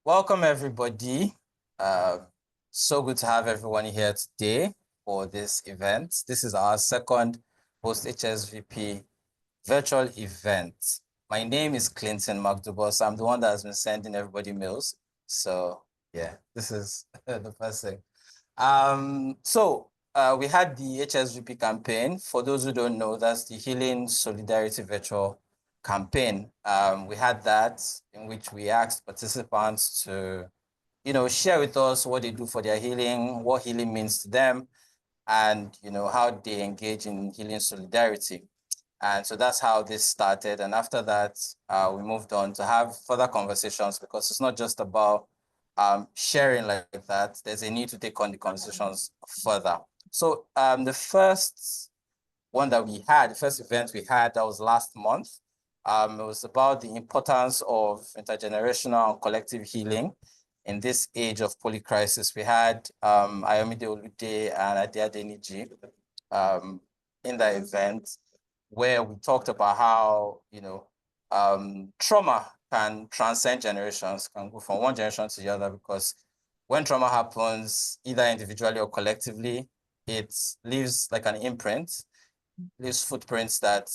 welcome everybody. So good to have everyone here today for this event. This is our second post-HSVP virtual event. My name is Clinton McDubus. I'm the one that has been sending everybody mails. So yeah, this is the first thing. We had the HSVP campaign. For those who don't know, that's the Healing Solidarity Virtual campaign. We had that in which we asked participants to, share with us what they do for their healing, what healing means to them, and, how they engage in healing solidarity. And so that's how this started. And after that, we moved on to have further conversations, because it's not just about sharing like that. There's a need to take on the conversations further. So the first event we had, that was last month. It was about the importance of intergenerational and collective healing in this age of polycrisis. We had Ayomide Olude and Adia Deniji in the event, where we talked about how, trauma can transcend generations, can go from one generation to the other, because when trauma happens, either individually or collectively, it leaves like an imprint, leaves footprints that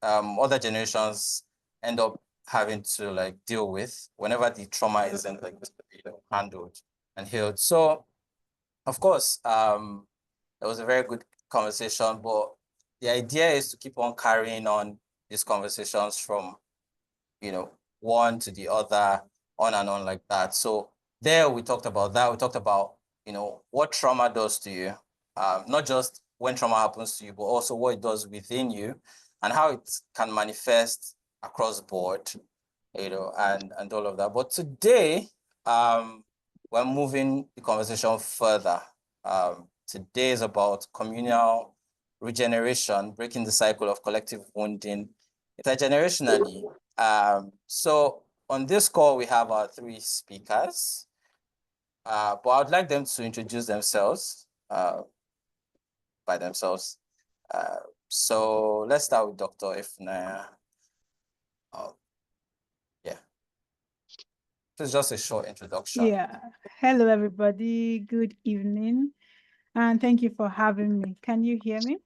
other generations end up having to like deal with whenever the trauma isn't like handled and healed. So, of course, it was a very good conversation, but the idea is to keep on carrying on these conversations from, one to the other, on and on like that. So there we talked about that. We talked about, what trauma does to you, not just when trauma happens to you, but also what it does within you and how it can manifest across board, and all of that. But today, we're moving the conversation further. Today is about communal regeneration, breaking the cycle of collective wounding intergenerationally. So on this call, we have our three speakers, but I'd like them to introduce themselves by themselves. So let's start with Dr. Ifunanya. Yeah. This is just a short introduction. Yeah. Hello, everybody. Good evening. And thank you for having me. Can you hear me?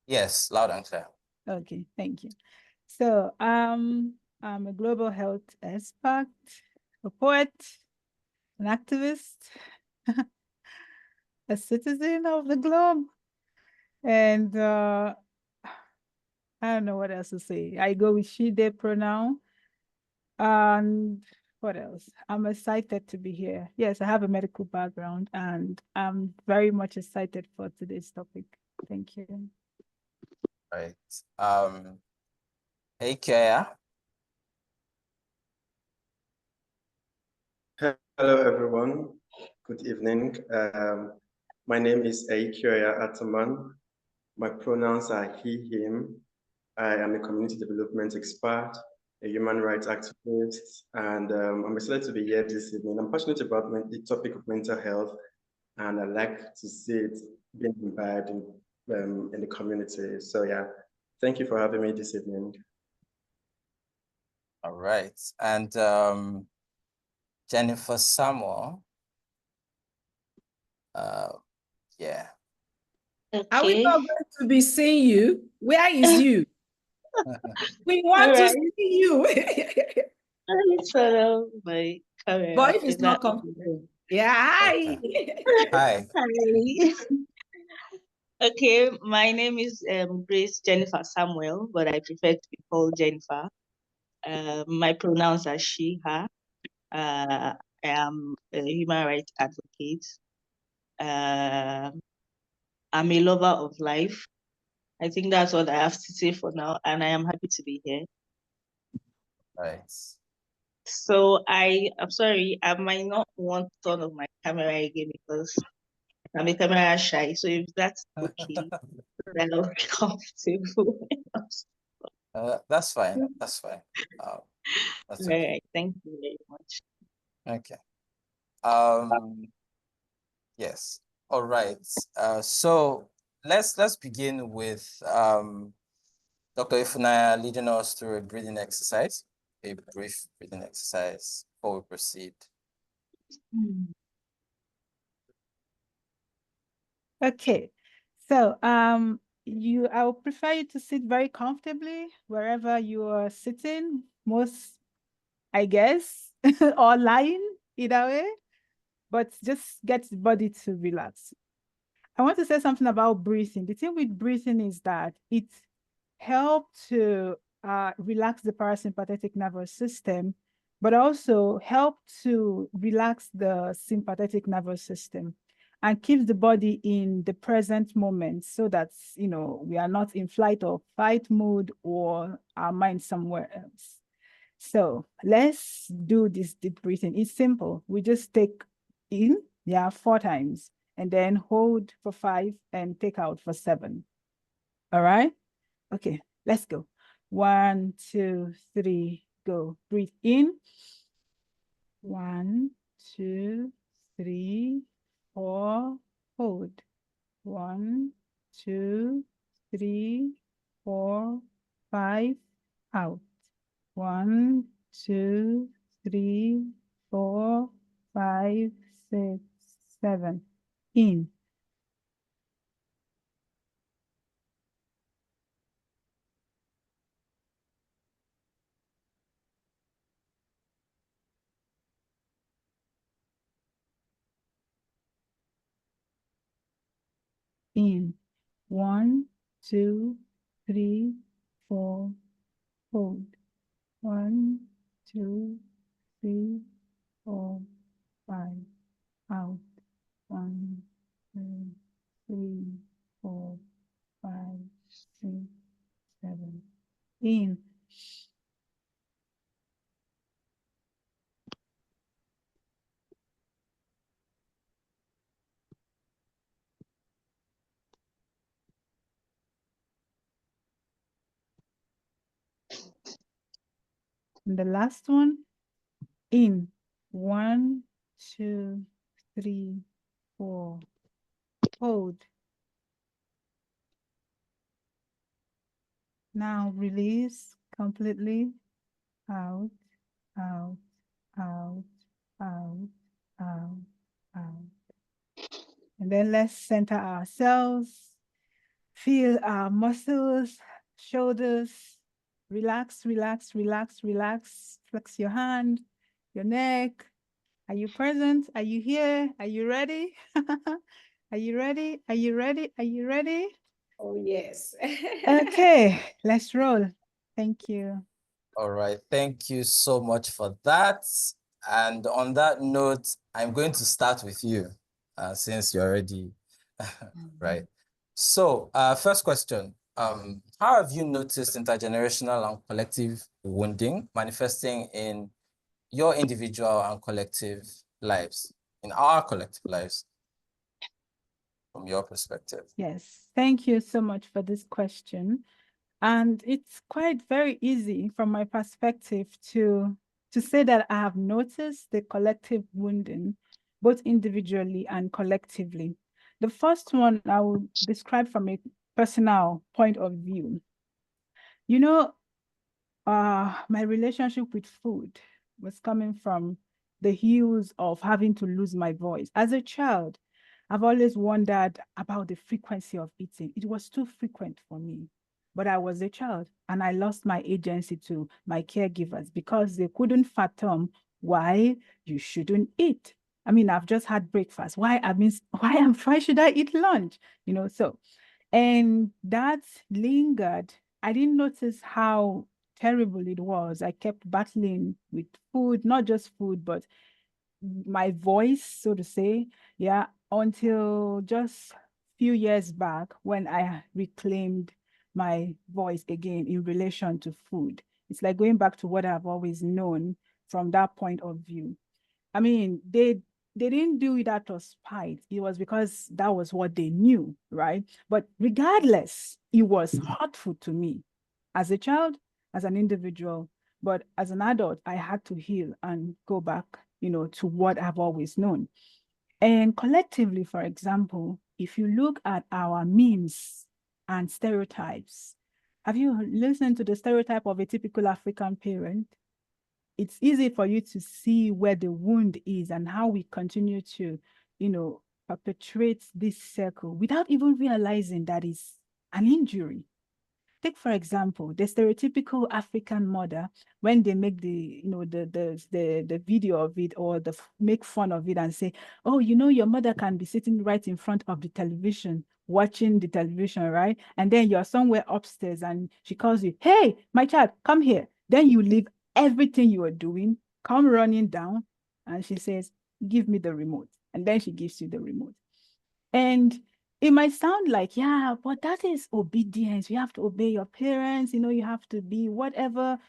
Yes, loud and clear. Okay, thank you. So I'm a global health expert, a poet, an activist, a citizen of the globe, and I don't know what else to say. I go with she, they pronoun. And what else? I'm excited to be here. Yes, I have a medical background, and I'm very much excited for today's topic. Thank you. Right. Hey, Kaya. Hello, everyone. Good evening. My name is Aikioya Ataman. My pronouns are he, him. I am a community development expert, a human rights activist, and I'm excited to be here this evening. I'm passionate about the topic of mental health, and I like to see it being imbibed in the community. So yeah, thank you for having me this evening. All right. And Jennifer Samuel. Yeah. Okay. Are we not going to be seeing you? Where is you? We want to see you. Let's follow my camera. But if it's not comfortable. Yeah, hi. Okay. Hi. Hi. Okay, my name is Grace Jennifer Samuel, but I prefer to be called Jennifer. My pronouns are she, her. I am a human rights advocate. I'm a lover of life. I think that's what I have to say for now, and I am happy to be here. Right. So I'm sorry, I might not want to turn on my camera again because I'm a camera shy. So if that's okay, then I'll be comfortable. That's fine. That's fine. That's okay. All right, thank you very much. Okay. Yes. All right. So let's begin with Dr. Ifunanya leading us through a breathing exercise, a brief breathing exercise before we proceed Okay, so I would prefer you to sit very comfortably wherever you are sitting, most, I guess, or lying, either way, but just get the body to relax. I want to say something about breathing. The thing with breathing is that it helps to relax the parasympathetic nervous system, but also help to relax the sympathetic nervous system and keeps the body in the present moment so that, you know, we are not in flight or fight mode or our mind somewhere else. So let's do this deep breathing. It's simple. We just take in, 4 times, and then hold for 5 and take out for 7. All right? Okay, let's go. 1, 2, 3, go. Breathe in. 1, 2, 3, 4, hold. 1, 2, 3, 4, 5, out. 1, 2, 3, 4, 5, 6, 7. In. In. 1, 2, 3, 4, hold. 1, 2, 3, 4, 5, out. 1, 2, 3, 4, 5, 6, 7. In. And the last one, in. 1, 2, 3, 4. Hold. Now release completely. Out, out, out, out, out, out. And then let's center ourselves. Feel our muscles, shoulders. Relax, relax, relax, relax. Flex your hand, your neck. Are you present? Are you here? Are you ready? Are you ready? Are you ready? Are you ready? Oh, yes. Okay, let's roll. Thank you. All right, thank you so much for that. And on that note, I'm going to start with you, since you're already right. So, first question, how have you noticed intergenerational and collective wounding manifesting in your individual and collective lives, in our collective lives, from your perspective? Yes, thank you so much for this question. And it's quite very easy from my perspective to say that I have noticed the collective wounding, both individually and collectively. The first one I will describe from a personal point of view. You know, my relationship with food was coming from the heels of having to lose my voice. As a child, I've always wondered about the frequency of eating. It was too frequent for me. But I was a child and I lost my agency to my caregivers because they couldn't fathom why you shouldn't eat. I mean, I've just had breakfast. Why should I eat lunch? You know, so, and that lingered. I didn't notice how terrible it was. I kept battling with food, not just food, but my voice, so to say, until just few years back when I reclaimed my voice again in relation to food. It's like going back to what I've always known from that point of view. I mean, they didn't do it out of spite. It was because that was what they knew, right? But regardless, it was hurtful to me as a child, as an individual, but as an adult, I had to heal and go back, to what I've always known. And collectively, for example, if you look at our memes and stereotypes, have you listened to the stereotype of a typical African parent? it's easy for you to see where the wound is and how we continue to, perpetrate this circle without even realizing that it's an injury. Take, for example, the stereotypical African mother, when they make the video of it, or make fun of it and say, oh, your mother can be sitting right in front of the television, watching the television, right? And then you're somewhere upstairs and she calls you, hey, my child, come here. Then you leave everything you are doing, come running down, and she says, give me the remote. And then she gives you the remote. And it might sound like, yeah, but that is obedience. You have to obey your parents, you have to be whatever.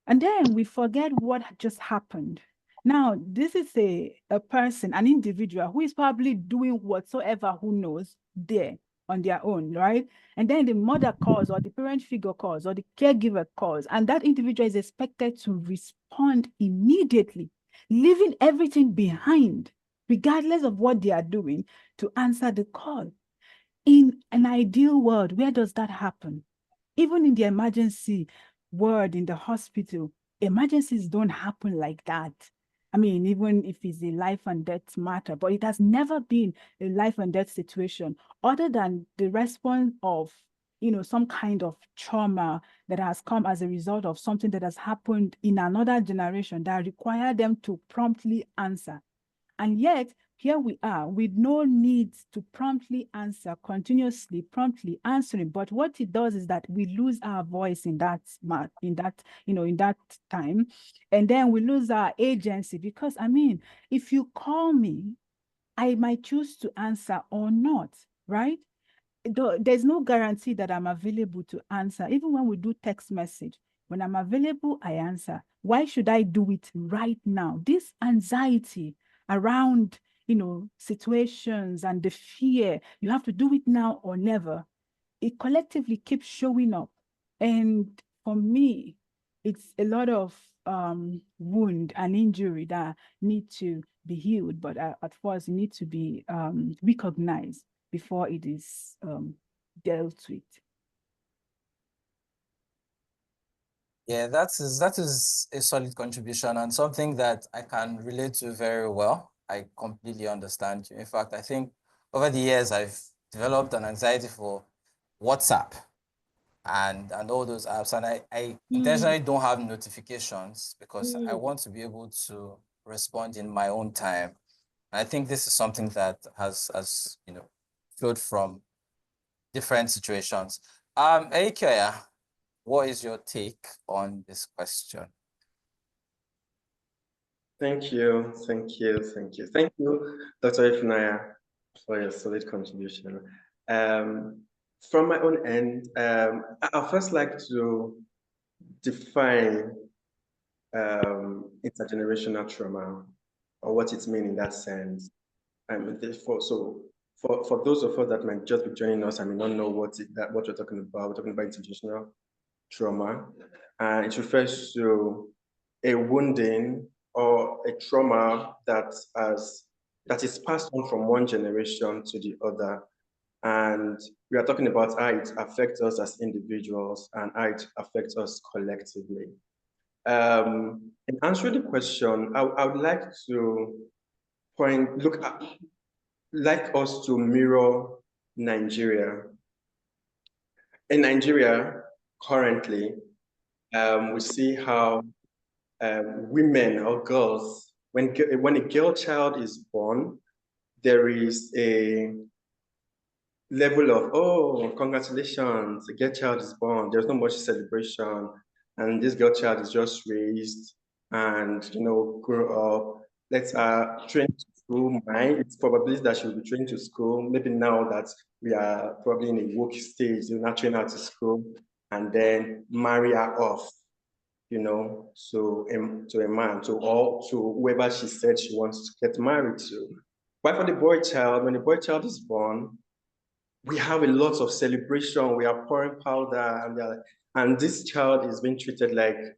And then we forget what just happened. Now, this is a person, an individual who is probably doing whatsoever, who knows, there on their own, right? And then the mother calls, or the parent figure calls, or the caregiver calls, and that individual is expected to respond immediately, leaving everything behind, regardless of what they are doing, to answer the call. In an ideal world, where does that happen? Even in the emergency world, in the hospital, emergencies don't happen like that. I mean, even if it's a life and death matter, but it has never been a life and death situation, other than the response of, some kind of trauma that has come as a result of something that has happened in another generation that require them to promptly answer. And yet, here we are with no need to promptly answer, continuously, promptly answering. But what it does is that we lose our voice in that time. And then we lose our agency, because if you call me, I might choose to answer or not, right? There's no guarantee that I'm available to answer. Even when we do text message, when I'm available, I answer. Why should I do it right now? This anxiety around, situations and the fear, you have to do it now or never, it collectively keeps showing up. And for me, it's a lot of wound and injury that need to be healed, but at first it needs to be recognized before it is dealt with. Yeah, that is a solid contribution and something that I can relate to very well. I completely understand you. In fact, I think over the years, I've developed an anxiety for WhatsApp and all those apps. And I intentionally don't have notifications because I want to be able to respond in my own time. And I think this is something that has flowed from different situations. Ikeoya, what is your take on this question? Thank you, Dr. Ifunanya, for your solid contribution. From my own end, I'd first like to define intergenerational trauma, or what it means in that sense. For those of us that might just be joining us and may not know what we're talking about, we're talking about intergenerational trauma. It refers to a wounding or a trauma that is passed on from one generation to the other. And we are talking about how it affects us as individuals and how it affects us collectively. In answering the question, I would like to like us to mirror Nigeria. In Nigeria, currently, we see how women or girls, when a girl child is born, there is a level of, oh, congratulations, a girl child is born. There's not much celebration, and this girl child is just raised and grow up. Let's train to school. It's probably that she will be trained to school. Maybe now that we are probably in a woke stage, you're not train her to school and then marry her off, to a man, to whoever she said she wants to get married to. But for the boy child, when the boy child is born, we have a lot of celebration. We are pouring powder, and this child is being treated like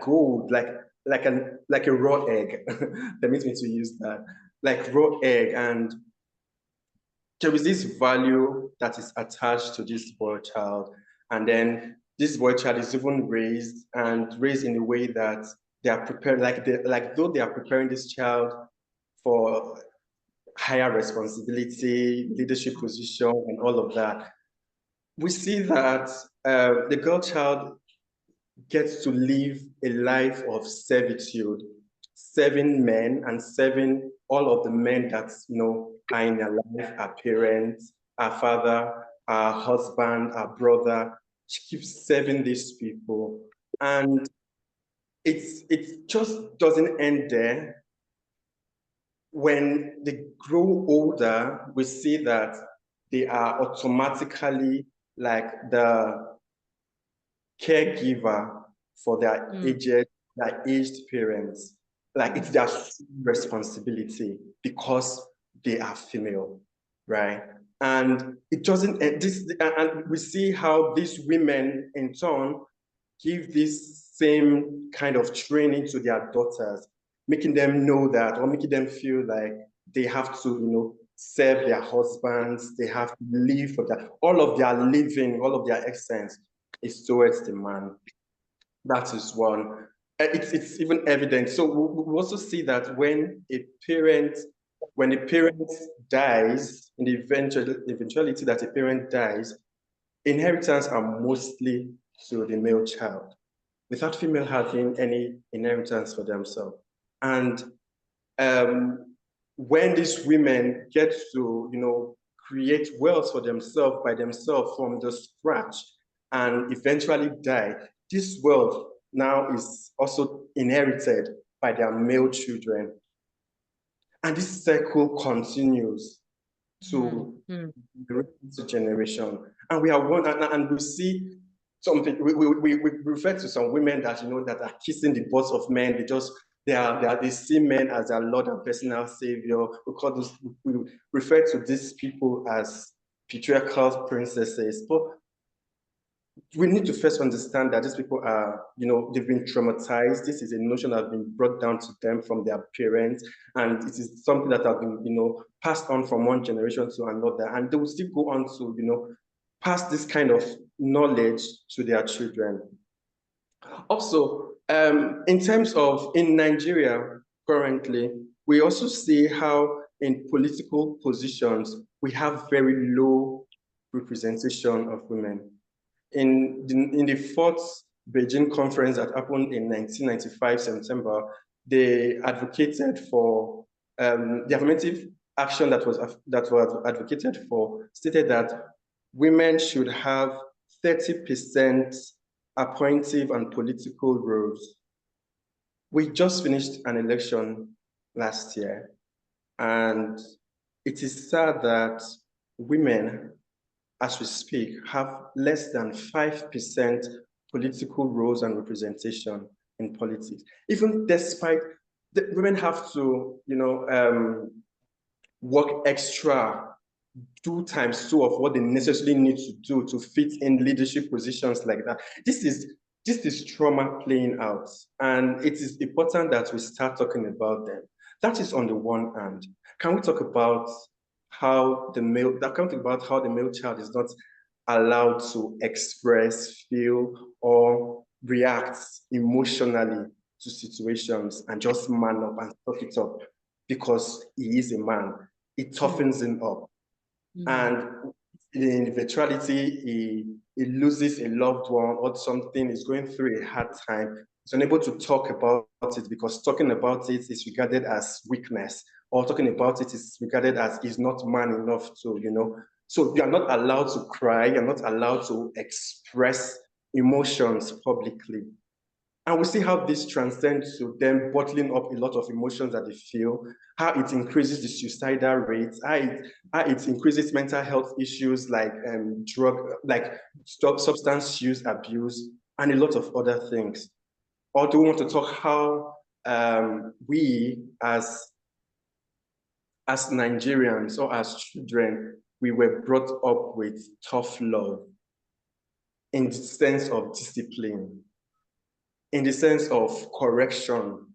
gold, like a raw egg. Permit me to use that, like raw egg. And there is this value that is attached to this boy child, and then this boy child is even raised in a way that they are prepared, though they are preparing this child for higher responsibility, leadership position, and all of that, we see that the girl child gets to live a life of servitude, serving men and serving all of the men that are in her life, our parents, our father, our husband, our brother. She keeps serving these people. And it just doesn't end there. When they grow older, we see that they are automatically like the caregiver for their aged parents. Like it's their responsibility because they are female, right? And it doesn't, and we see how these women in turn give this same kind of training to their daughters, making them know that, or making them feel like they have to, serve their husbands, they have to live for that. All of their living, all of their essence is towards the man. That is one. It's even evident. So we also see that when a parent dies, in the eventuality that a parent dies, inheritance are mostly to the male child, without female having any inheritance for themselves. And when these women get to, create wealth for themselves by themselves from the scratch and eventually die, this wealth now is also inherited by their male children. And this cycle continues to the generation. And we are one, and we see something, we refer to some women that, that are kissing the butts of men. They see men as their Lord and personal savior. We refer to these people as patriarchal princesses. But we need to first understand that these people are, they've been traumatized. This is a notion that has been brought down to them from their parents. And it is something that has been, passed on from one generation to another. And they will still go on to, pass this kind of knowledge to their children. Also, in terms of, in Nigeria currently, we also see how in political positions, we have very low representation of women. In the fourth Beijing conference that happened in 1995, September, they advocated for, the affirmative action that was advocated for stated that women should have 30% appointive and political roles. We just finished an election last year, and it is sad that women, as we speak, have less than 5% political roles and representation in politics. Even despite the women have to, work extra, do times two of what they necessarily need to do to fit in leadership positions like that. This is trauma playing out, and it is important that we start talking about them. That is on the one hand. Can we talk about how the male child is not allowed to express, feel, or react emotionally to situations and just man up and talk it up because he is a man? It toughens him up. And in eventuality, he loses a loved one or something, is going through a hard time. He's unable to talk about it because talking about it is regarded as weakness, or talking about it is regarded as he's not man enough to, So you're not allowed to cry, you're not allowed to express emotions publicly. And we see how this transcends to them bottling up a lot of emotions that they feel, how it increases the suicidal rates, how it increases mental health issues like substance use abuse, and a lot of other things. Or do we want to talk how we as Nigerians or as children, we were brought up with tough love in the sense of discipline, in the sense of correction.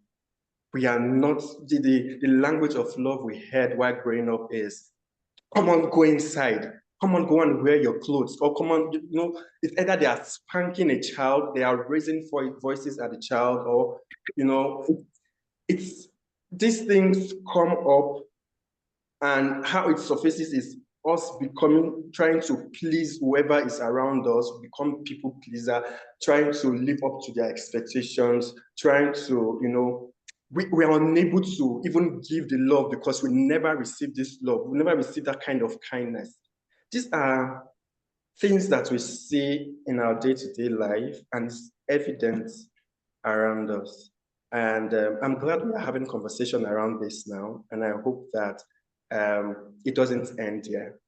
We are not, the language of love we heard while growing up is, come on, go inside. come on, go and wear your clothes, or come on, you know, it's either they are spanking a child, they are raising voices at the child, or, you know, it's these things come up, and how it surfaces is us trying to please whoever is around us, become people pleaser, trying to live up to their expectations, trying to, you know, we are unable to even give the love because we never received this love. We never received that kind of kindness. These are things that we see in our day-to-day life, and it's evident around us. And I'm glad we are having a conversation around this now, and I hope that it doesn't end here.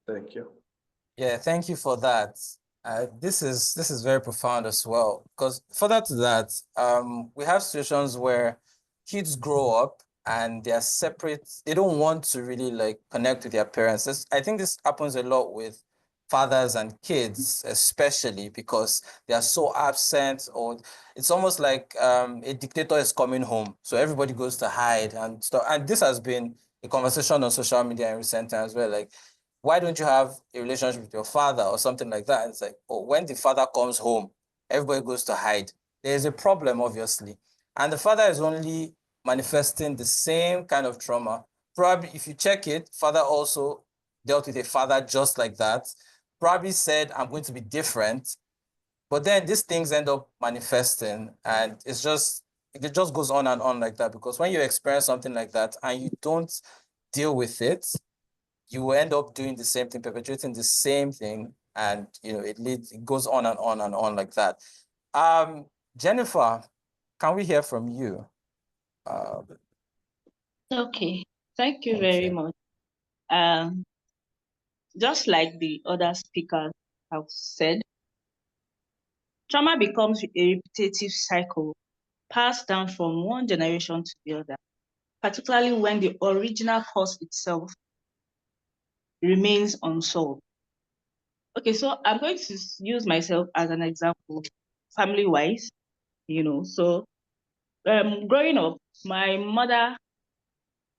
Thank you. Yeah, thank you for that. This is very profound as well, because further to that, we have situations where kids grow up and they are separate. They don't want to really like connect with their parents. I think this happens a lot with fathers and kids, especially because they are so absent, or it's almost like a dictator is coming home. So everybody goes to hide and stuff. And this has been a conversation on social media in recent times where like, why don't you have a relationship with your father or something like that? And it's like, oh, when the father comes home, everybody goes to hide. There's a problem, obviously. And the father is only manifesting the same kind of trauma. Probably, if you check it, father also dealt with a father just like that. Probably said, I'm going to be different. But then these things end up manifesting, and it just goes on and on like that. Because when you experience something like that and you don't deal with it, you will end up doing the same thing, perpetuating the same thing, and you know it goes on and on and on like that. Jennifer, can we hear from you? Okay, thank you very much. Just like the other speakers have said, trauma becomes a repetitive cycle passed down from one generation to the other, particularly when the original cause itself remains unsolved. Okay, so I'm going to use myself as an example, family-wise, you know. So growing up, my mother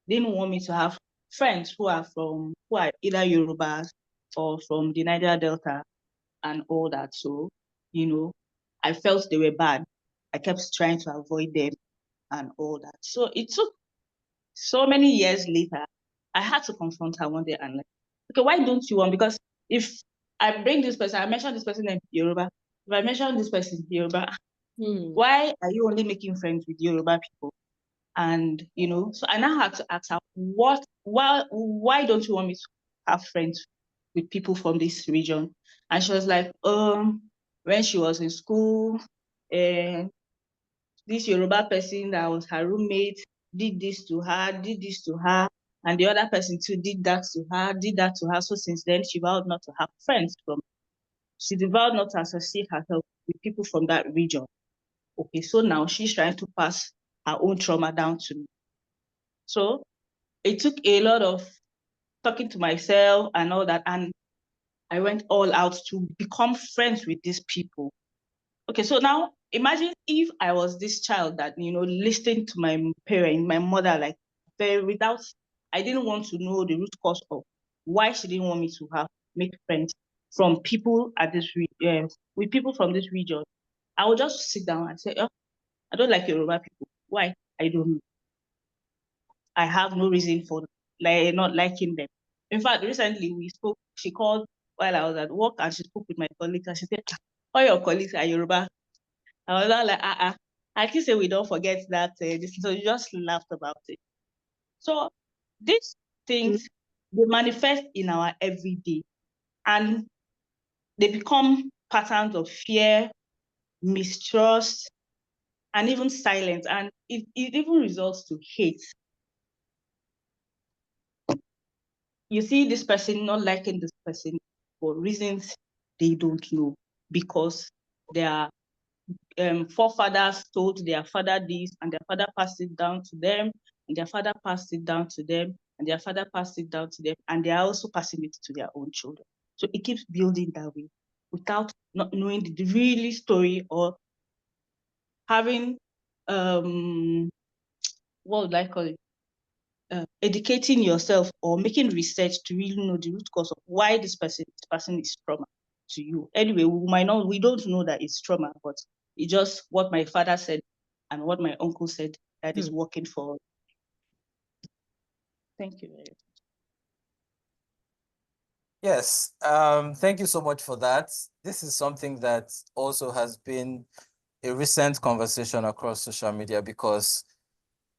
didn't want me to have friends who are either Yorubas or from the Niger Delta and all that. So, you know, I felt they were bad. I kept trying to avoid them and all that. So it took so many years later, I had to confront her one day and like, okay, why don't you want? Because if I bring this person, I mention this person in Yoruba. If I mention this person in Yoruba, why are you only making friends with Yoruba people? And you know, so I now had to ask her, why don't you want me to have friends with people from this region? And she was like, when she was in school, this Yoruba person that was her roommate did this to her, and the other person too did that to her. So since then, she vowed not to have friends she vowed not to associate herself with people from that region. Okay, so now she's trying to pass her own trauma down to me. So it took a lot of talking to myself and all that, and I went all out to become friends with these people. Okay, so now imagine if I was this child that, you know, listened to my parent, my mother, like I didn't want to know the root cause of why she didn't want me to make friends from people with people from this region. I would just sit down and say, oh, I don't like Yoruba people. Why? I don't know. I have no reason for not liking them. In fact, recently we spoke, she called while I was at work and she spoke with my colleagues and she said, all your colleagues are Yoruba. I was like, I can say we don't forget that. So you just laughed about it. So these things, they manifest in our everyday and they become patterns of fear, mistrust, and even silence. And it even results to hate. You see this person not liking this person for reasons they don't know, because their forefathers told their father this, and their father passed it down to them, and their father passed it down to them, and their father passed it down to them, and they are also passing it to their own children. So it keeps building that way without not knowing the real story or having what would I call it? educating yourself or making research to really know the root cause of why this person is trauma to you. Anyway, we don't know that it's trauma, but it's just what my father said and what my uncle said that is working for us. Thank you very much. Yes, thank you so much for that. This is something that also has been a recent conversation across social media, because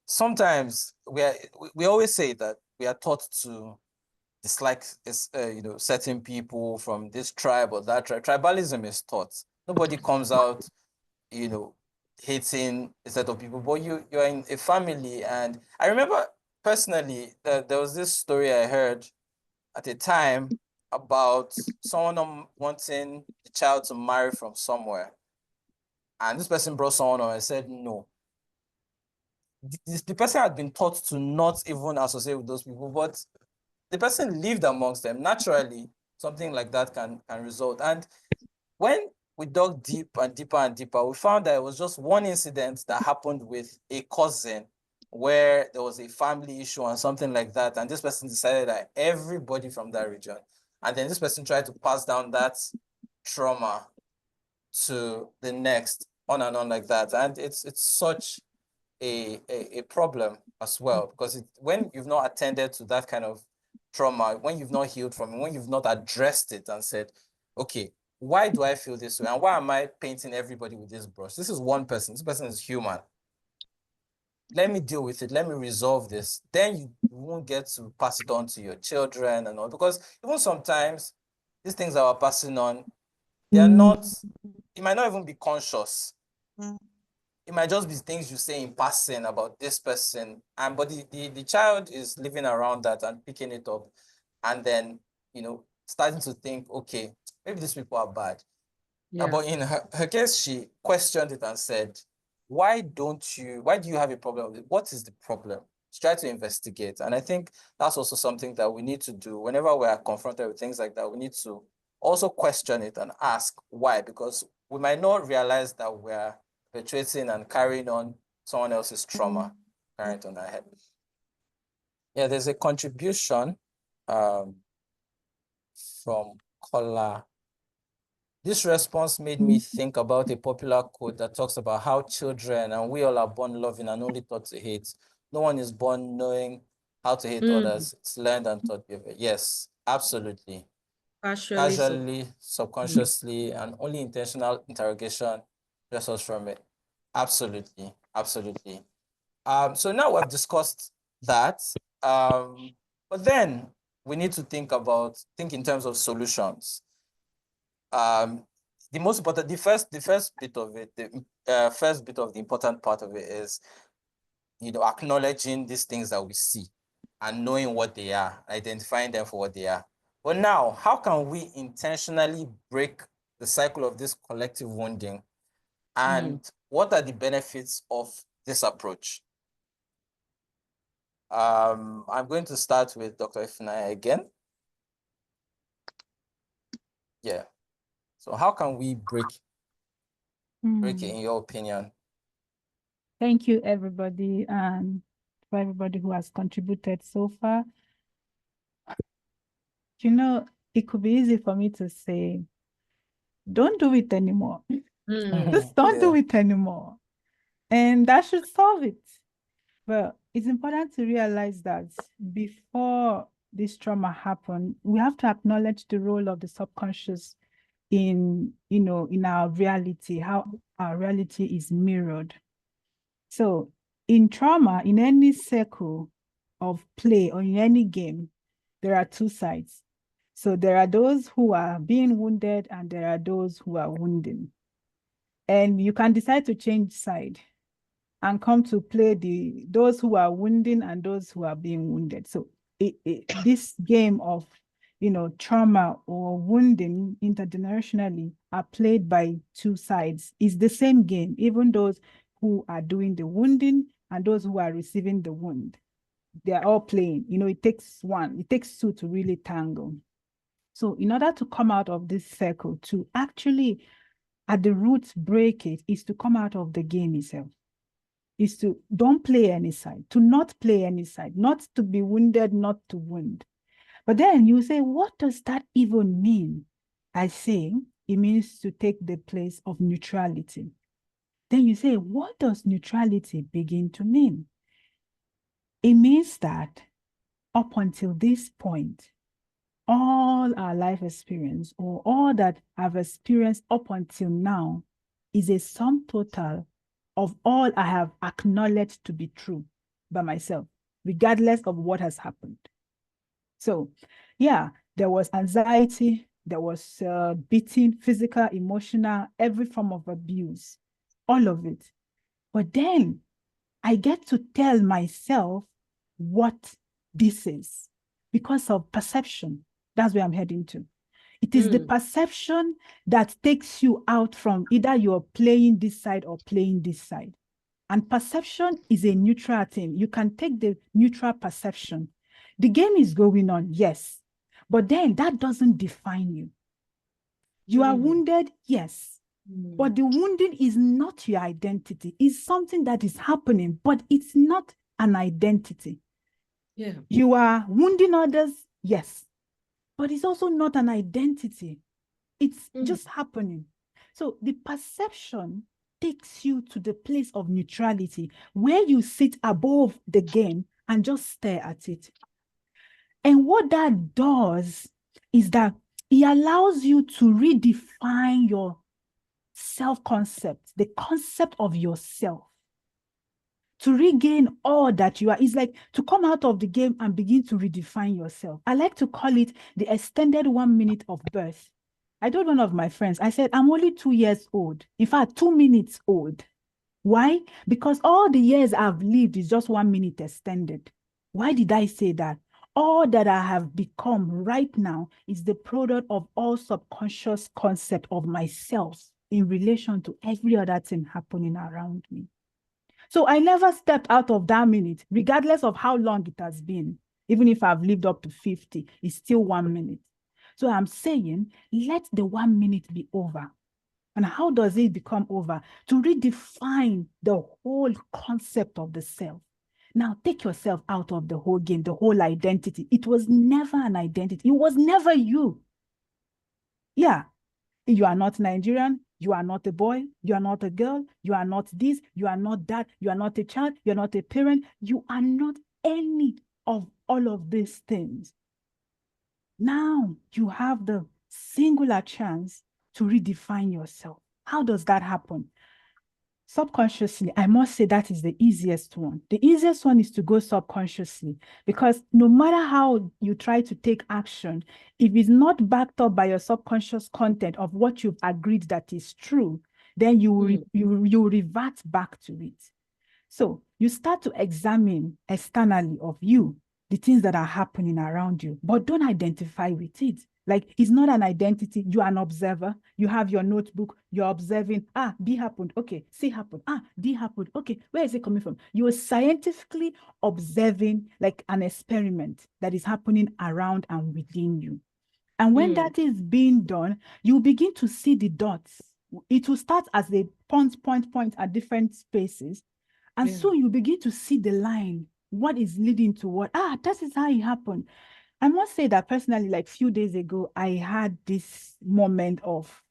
sometimes we always say that we are taught to dislike certain people from this tribe or that tribe. Tribalism is taught. Nobody comes out hating a set of people, but you're in a family. And I remember personally that there was this story I heard at a time about someone wanting the child to marry from somewhere. And this person brought someone on and said, no. The person had been taught to not even associate with those people, but the person lived amongst them. Naturally, something like that can result. And when we dug deep and deeper and deeper, we found that it was just one incident that happened with a cousin where there was a family issue and something like that. And this person decided that everybody from that region, and then this person tried to pass down that trauma to the next, on and on like that. And it's such a problem as well, because when you've not attended to that kind of trauma, when you've not healed from it, when you've not addressed it and said, okay, why do I feel this way? And why am I painting everybody with this brush? This is one person. This person is human. Let me deal with it. Let me resolve this. Then you won't get to pass it on to your children and all. Because even sometimes these things that we're passing on, they are not, it might not even be conscious. It might just be things you say in passing about this person. But the child is living around that and picking it up. And then, starting to think, okay, maybe these people are bad. Yeah. But in her case, she questioned it and said, why do you have a problem with it? What is the problem? She tried to investigate. And I think that's also something that we need to do. Whenever we are confronted with things like that, we need to also question it and ask why, because we might not realize that we're perpetuating and carrying on someone else's trauma, carrying it on our head. Yeah, there's a contribution from Kola. This response made me think about a popular quote that talks about how children and we all are born loving and only taught to hate. No one is born knowing how to hate others. It's learned and taught behavior. Yes, absolutely. Casually, subconsciously, and only intentional interrogation gets us from it. Absolutely, absolutely. So now we've discussed that, but then we need to think in terms of solutions. The most important, the first bit of it, the first bit of the important part of it is, acknowledging these things that we see and knowing what they are, identifying them for what they are. But now, how can we intentionally break the cycle of this collective wounding? And what are the benefits of this approach? I'm going to start with Dr. Ifunanya again. Yeah. So how can we break it, in your opinion? Thank you, everybody, and for everybody who has contributed so far. It could be easy for me to say, don't do it anymore. Just don't do it anymore. And that should solve it. But it's important to realize that before this trauma happened, we have to acknowledge the role of the subconscious in our reality, how our reality is mirrored. So in trauma, in any circle of play or in any game, there are two sides. So there are those who are being wounded and there are those who are wounding. And you can decide to change side and come to play those who are wounding and those who are being wounded. So this game of trauma or wounding intergenerationally are played by two sides. It's the same game, even those who are doing the wounding and those who are receiving the wound. They're all playing. It takes two to really tangle. So in order to come out of this circle, to actually at the roots break it, is to come out of the game itself. is to don't play any side, to not play any side, not to be wounded, not to wound. But then you say, what does that even mean? I say, it means to take the place of neutrality. Then you say, what does neutrality begin to mean? It means that up until this point, all our life experience or all that I've experienced up until now is a sum total of all I have acknowledged to be true by myself, regardless of what has happened. So yeah, there was anxiety, there was beating, physical, emotional, every form of abuse, all of it. But then I get to tell myself what this is because of perception. That's where I'm heading to. It is the perception that takes you out from either you're playing this side or playing this side. And perception is a neutral thing. You can take the neutral perception. The game is going on, yes, but then that doesn't define you. You are wounded, yes, but the wounding is not your identity. It's something that is happening, but it's not an identity. Yeah. You are wounding others, yes, but it's also not an identity. It's just happening. So the perception takes you to the place of neutrality where you sit above the game and just stare at it. And what that does is that it allows you to redefine your self-concept, the concept of yourself, to regain all that you are. It's like to come out of the game and begin to redefine yourself. I like to call it the extended 1 minute of birth. I told one of my friends, I said, I'm only 2 years old. In fact, 2 minutes old. Why? Because all the years I've lived is just 1 minute extended. Why did I say that? All that I have become right now is the product of all subconscious concept of myself in relation to every other thing happening around me. So I never stepped out of that minute, regardless of how long it has been. Even if I've lived up to 50, it's still 1 minute. So I'm saying, let the 1 minute be over. And how does it become over? To redefine the whole concept of the self. Now, take yourself out of the whole game, the whole identity. It was never an identity. It was never you. Yeah, you are not Nigerian. You are not a boy. You are not a girl. You are not this. You are not that. You are not a child. You are not a parent. You are not any of all of these things. Now you have the singular chance to redefine yourself. How does that happen? Subconsciously, I must say that is the easiest one. The easiest one is to go subconsciously, because no matter how you try to take action, if it's not backed up by your subconscious content of what you've agreed that is true, then you revert back to it. So you start to examine externally of you, the things that are happening around you, but don't identify with it. Like, it's not an identity. You are an observer. You have your notebook. You're observing. Ah, B happened. Okay. C happened. Ah, D happened. Okay. Where is it coming from? You are scientifically observing like an experiment that is happening around and within you. And when that is being done, you begin to see the dots. It will start as a point at different spaces. And so you begin to see the line. What is leading to what? Ah, that is how it happened. I must say that personally, like a few days ago, I had this moment of,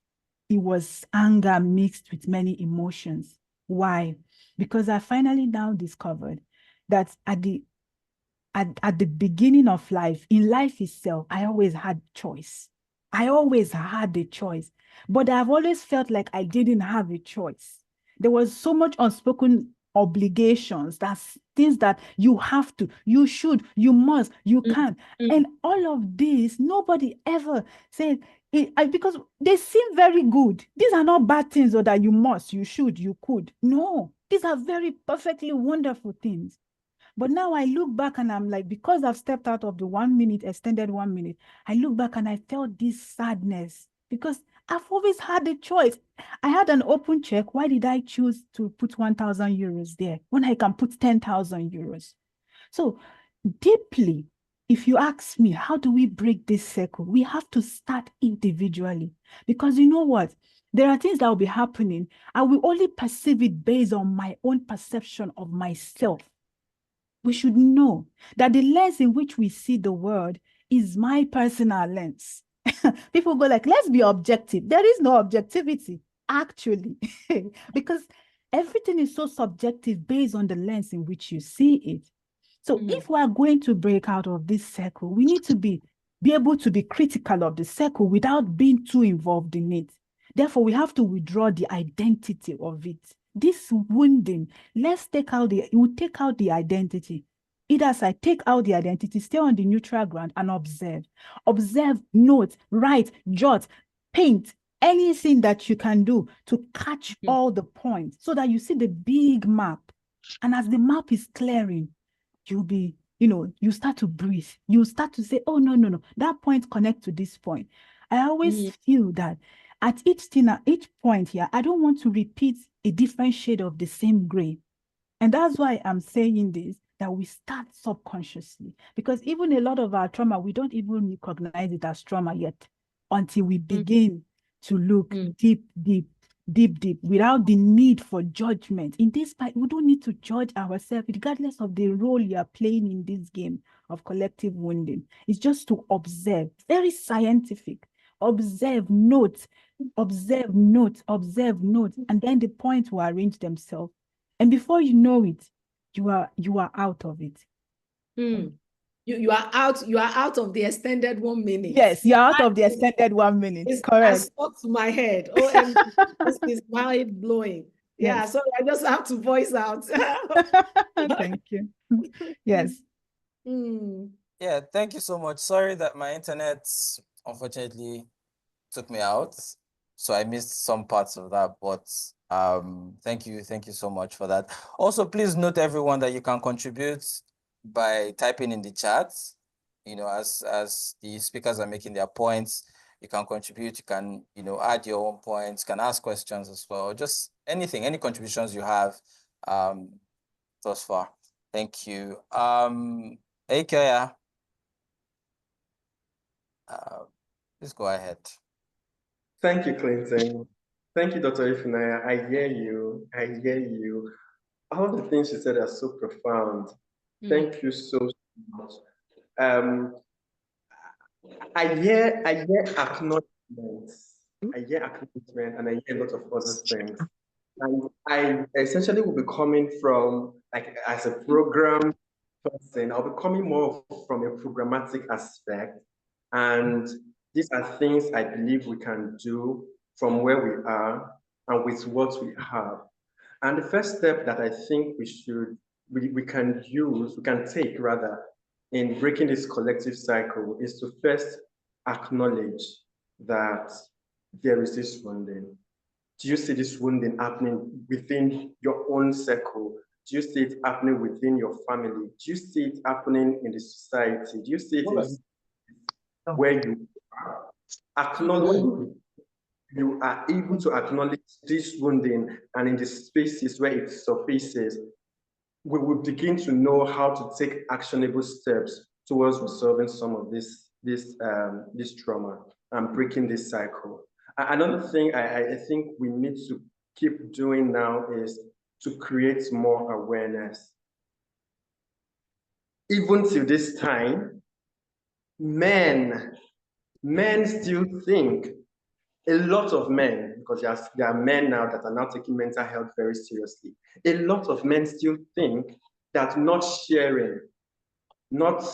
it was anger mixed with many emotions. Why? Because I finally now discovered that at the beginning of life, in life itself, I always had choice. I always had a choice, but I've always felt like I didn't have a choice. There was so much unspoken obligations, that's things that you have to, you should, you must, you can. And all of this, nobody ever said it, because they seem very good. These are not bad things, or that you must, you should, you could. No, these are very perfectly wonderful things. But now I look back and I'm like, because I've stepped out of the 1 minute, extended 1 minute, I look back and I felt this sadness because I've always had a choice. I had an open check. Why did I choose to put 1,000 euros there when I can put 10,000 euros? So deeply, if you ask me, how do we break this circle? We have to start individually, because you know what? There are things that will be happening. I will only perceive it based on my own perception of myself. We should know that the lens in which we see the world is my personal lens. People go like, let's be objective. There is no objectivity, actually, because everything is so subjective based on the lens in which you see it. So if we are going to break out of this circle, we need to be able to be critical of the circle without being too involved in it. Therefore, we have to withdraw the identity of it. This wounding, let's take out the identity. Either side, take out the identity, stay on the neutral ground and observe. Observe, note, write, jot, paint, anything that you can do to catch all the points so that you see the big map. And as the map is clearing, you'll be, you start to breathe. You start to say, oh, no, that point connects to this point. I always feel that at each point here, I don't want to repeat a different shade of the same gray. And that's why I'm saying this, that we start subconsciously. Because even a lot of our trauma, we don't even recognize it as trauma yet until we begin to look deep, without the need for judgment. In this part, we don't need to judge ourselves, regardless of the role you are playing in this game of collective wounding. It's just to observe, very scientific. Observe, note, observe, note, and then the points will arrange themselves. And before you know it, you are out of it. You are out of the extended 1 minute. Yes, you're out of the extended 1 minute. It's correct. Stuck to my head. OMG, this is mind blowing. Yeah, Yes. so I just have to voice out. Thank you. Yes. Yeah, thank you so much. Sorry that my internet unfortunately took me out, so I missed some parts of that, but thank you so much for that. Also, please note, everyone, that you can contribute by typing in the chat. As the speakers are making their points, you can contribute, you can add your own points, can ask questions as well, just anything, any contributions you have thus far. Thank you. Ikea, please go ahead. Thank you, Clinton. Thank you, Dr. Ifunanya. I hear you. All the things you said are so profound. Thank you so much. I hear acknowledgements. I hear acknowledgement, and I hear a lot of other things. And I essentially will be coming from, like, as a program person, I'll be coming more from a programmatic aspect. And these are things I believe we can do from where we are and with what we have. And the first step that I think we can take in breaking this collective cycle is to first acknowledge that there is this wounding. Do you see this wounding happening within your own circle? Do you see it happening within your family? Do you see it happening in the society? Do you see it where you are? Acknowledge. You are able to acknowledge this wounding, and in the spaces where it surfaces, we will begin to know how to take actionable steps towards resolving some of this trauma and breaking this cycle. Another thing I think we need to keep doing now is to create more awareness. Even till this time, men still think, a lot of men, because there are men now that are now taking mental health very seriously. A lot of men still think that not sharing, not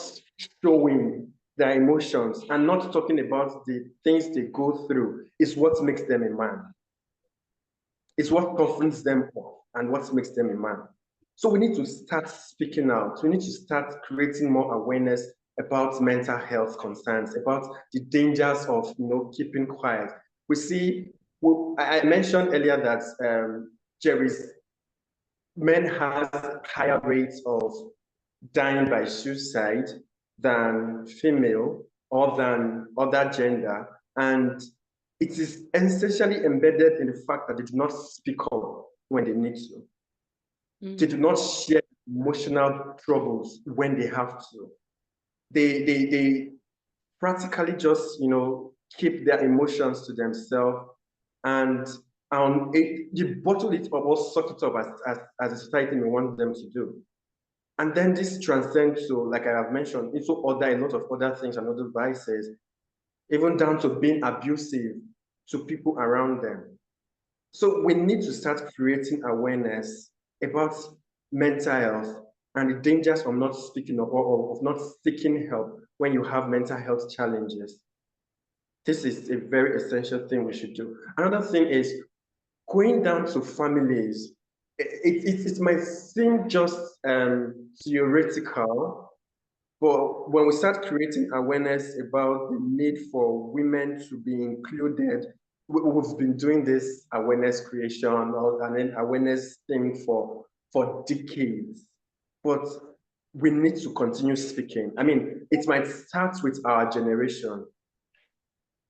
showing their emotions, and not talking about the things they go through is what makes them a man. It's what confronts them and what makes them a man. So we need to start speaking out. We need to start creating more awareness about mental health concerns, about the dangers of keeping quiet. We see, I mentioned earlier that men have higher rates of dying by suicide than female or than other gender. And it is essentially embedded in the fact that they do not speak up when they need to. They do not share emotional troubles when they have to. They practically just, keep their emotions to themselves and you bottle it up or suck it up as a society may want them to do. And then this transcends to, like I have mentioned, into a lot of other things and other vices, even down to being abusive to people around them. So we need to start creating awareness about mental health and the dangers of not speaking up or of not seeking help when you have mental health challenges. This is a very essential thing we should do. Another thing is going down to families. It might seem just theoretical, but when we start creating awareness about the need for women to be included, we've been doing this awareness creation and then awareness thing for decades, but we need to continue speaking. I mean, it might start with our generation,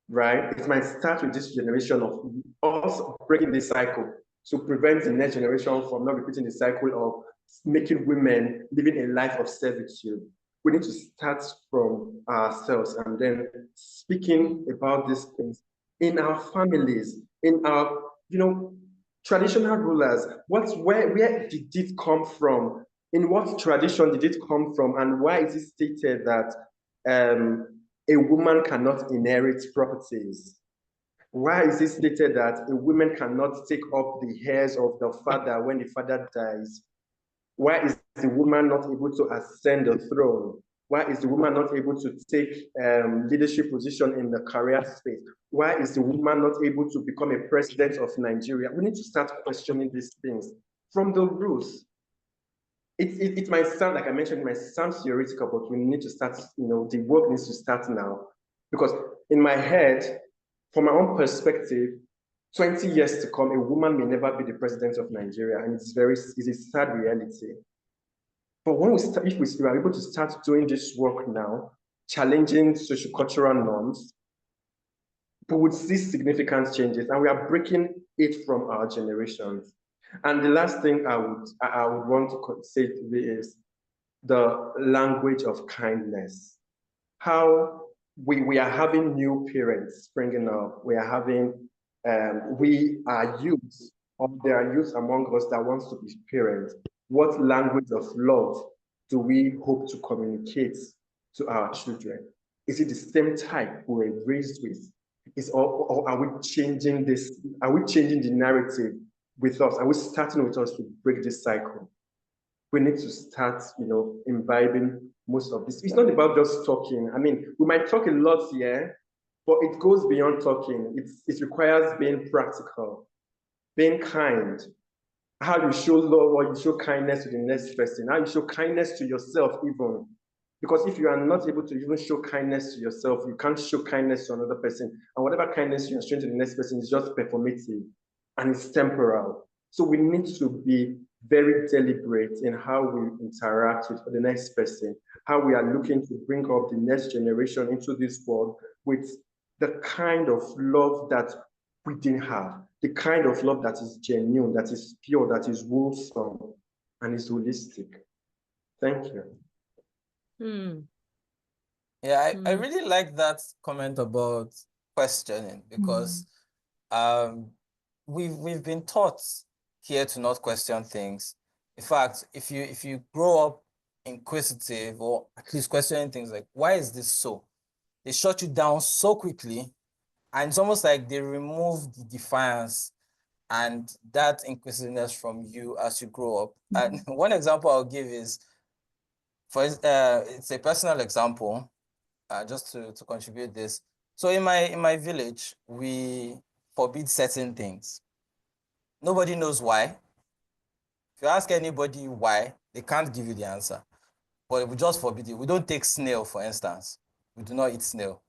right? It might start with this generation of us breaking this cycle to prevent the next generation from not repeating the cycle of making women living a life of servitude. We need to start from ourselves and then speaking about these things in our families, in our, traditional rulers. Where did it come from? In what tradition did it come from? And why is it stated that a woman cannot inherit properties? Why is it stated that a woman cannot take up the heirs of the father when the father dies? Why is the woman not able to ascend the throne? Why is the woman not able to take leadership position in the career space? Why is the woman not able to become a president of Nigeria? We need to start questioning these things from the roots. It might sound, like I mentioned, it might sound theoretical, but we need to start, the work needs to start now. Because in my head, from my own perspective, 20 years to come, a woman may never be the president of Nigeria, and it's a sad reality. But if we are able to start doing this work now, challenging sociocultural norms, we would see significant changes, and we are breaking it from our generations. And the last thing I would want to say today is the language of kindness. How we are having new parents springing up. We are having, we are youth, or there are youth among us that wants to be parents. What language of love do we hope to communicate to our children? Is it the same type we were raised with? Or are we changing this? Are we changing the narrative with us? Are we starting with us to break this cycle? We need to start, imbibing most of this. It's not about just talking. I mean, we might talk a lot here, but it goes beyond talking. It requires being practical, being kind, how you show love or you show kindness to the next person, how you show kindness to yourself even. Because if you are not able to even show kindness to yourself, you can't show kindness to another person. And whatever kindness you are showing to the next person is just performative and it's temporal. So we need to be very deliberate in how we interact with the next person, how we are looking to bring up the next generation into this world with the kind of love that we didn't have, the kind of love that is genuine, that is pure, that is wholesome, and is holistic. Thank you. Yeah, I really like that comment about questioning, because we've been taught here to not question things. In fact, if you grow up inquisitive or at least questioning things like, why is this so? They shut you down so quickly, and it's almost like they remove the defiance and that inquisitiveness from you as you grow up. And one example I'll give is, it's a personal example, just to contribute this. So in my village, we forbid certain things. Nobody knows why. If you ask anybody why, they can't give you the answer. But we just forbid it. We don't take snail, for instance. We do not eat snail.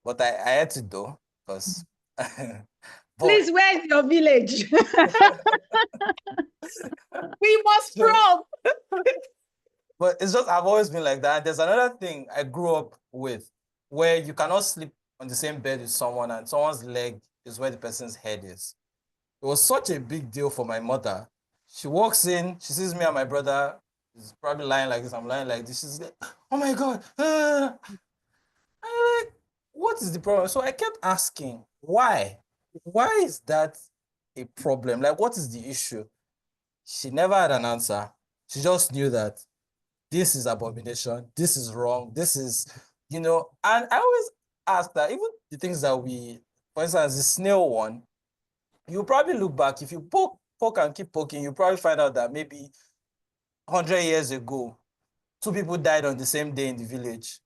But I had to do, because... Please, where's your village? We must probe. But it's just, I've always been like that. There's another thing I grew up with, where you cannot sleep on the same bed with someone and someone's leg is where the person's head is. It was such a big deal for my mother. She walks in, she sees me and my brother is probably lying like this, I'm lying like this. She's like, oh my God. I'm like, what is the problem? So I kept asking, why? why is that a problem? Like, what is the issue? She never had an answer. She just knew that this is abomination, this is wrong, this is, and I always ask that even the things that for instance, the snail one, you probably look back, if you poke and keep poking, you probably find out that maybe 100 years ago, 2 people died on the same day in the village.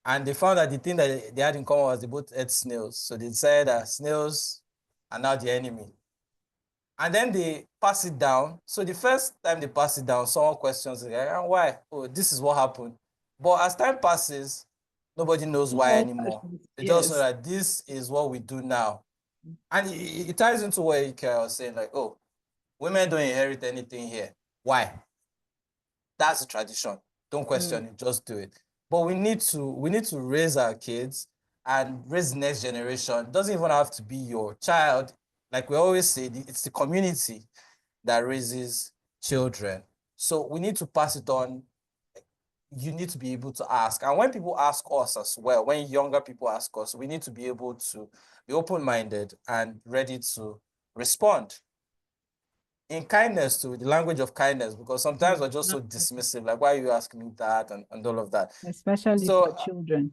And they found that the thing that they had in common was they both ate snails. So they decided that snails are now the enemy. And then they pass it down. So the first time they pass it down, someone questions it. Why? Oh, this is what happened. But as time passes, nobody knows why anymore. They just know that this is what we do now. And it ties into what Ike was saying, like, oh, women don't inherit anything here. Why? That's a tradition. Don't question it, just do it. But we need to raise our kids and raise the next generation. It doesn't even have to be your child. Like we always say, it's the community that raises children. So we need to pass it on. You need to be able to ask. And when people ask us as well, when younger people ask us, we need to be able to be open-minded and ready to respond in kindness, to the language of kindness, because sometimes we're just so dismissive, like, why are you asking me that, and all of that. Especially for children.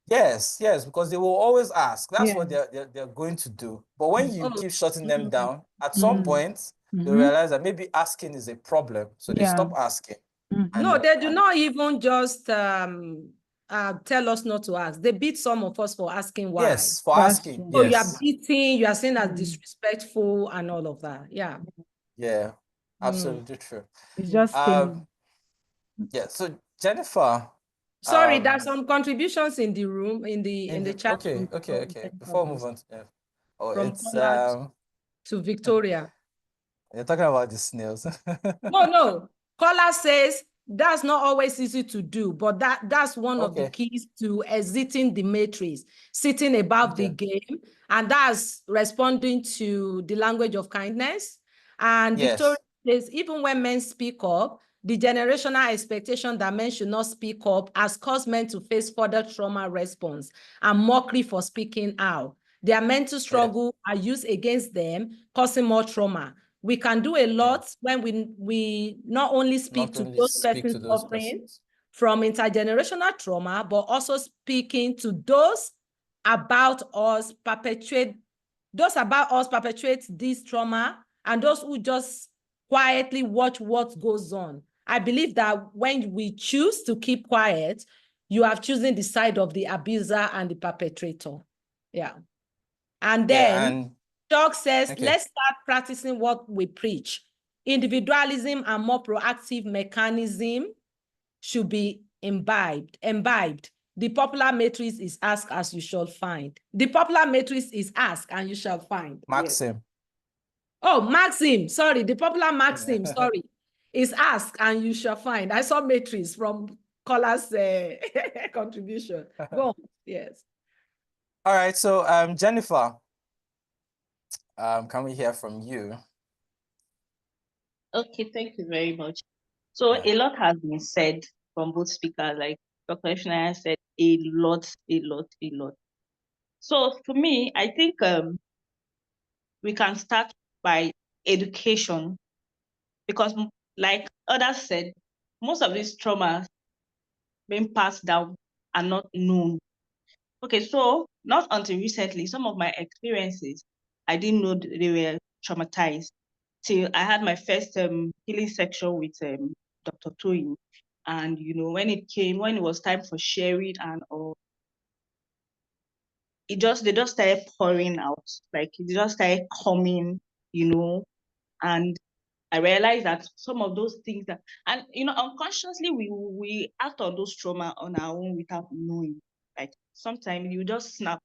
Yes, because they will always ask. That's what they're going to do. But when you keep shutting them down, at some point, they realize that maybe asking is a problem. So they stop asking. No, they do not even just tell us not to ask. They beat some of us for asking why. Yes, for asking. So you are beating, you are saying that disrespectful and all of that. Yeah. Yeah, absolutely true. It's just yeah. So Jennifer. Sorry, there's some contributions in the room, in the chat. Okay. Before we move on from it's to Victoria. You're talking about the snails. No. Caller says that's not always easy to do, but that's one of the keys to exiting the matrix, sitting above the game, and that's responding to the language of kindness. And Victoria says, even when men speak up, the generational expectation that men should not speak up has caused men to face further trauma response and mockery for speaking out. Their mental struggle are used against them, causing more trauma. We can do a lot when we not only speak to those persons suffering from intergenerational trauma, but also speaking to those about us perpetuate this trauma, and those who just quietly watch what goes on. I believe that when we choose to keep quiet, you have chosen the side of the abuser and the perpetrator. Yeah. And then Doug says, let's start practicing what we preach. Individualism and more proactive mechanism should be imbibed. The popular matrix is ask as you shall find. The popular matrix is ask and you shall find. Maxim. Yes. Oh, Maxim. Sorry. The popular Maxim, sorry, is ask and you shall find. I saw matrix from Caller's contribution. Go on. Yes. All right. So, Jennifer, can we hear from you? Okay, thank you very much. So a lot has been said from both speakers, like Dr. Ifunanya said a lot. So for me, I think we can start by education, because like others said, most of these traumas being passed down are not known. Okay, so not until recently, some of my experiences, I didn't know they were traumatized till I had my first healing section with Dr. Toyin. And, when it was time for sharing and all, they just started pouring out, like it just started coming, and I realized that some of those things unconsciously we act on those trauma on our own without knowing. Like sometimes you just snap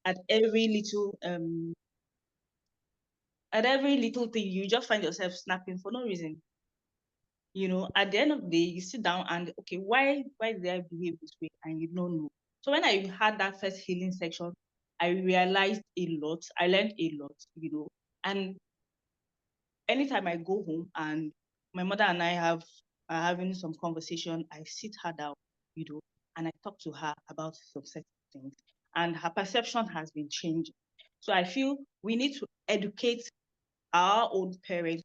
at every little thing. You just find yourself snapping for no reason. At the end of the day, you sit down and okay, why did I behave this way? And you don't know. So when I had that first healing section, I realized a lot. I learned a lot, and anytime I go home and my mother and I are having some conversation, I sit her down, and I talk to her about some certain things. and her perception has been changing. So I feel we need to educate our own parents,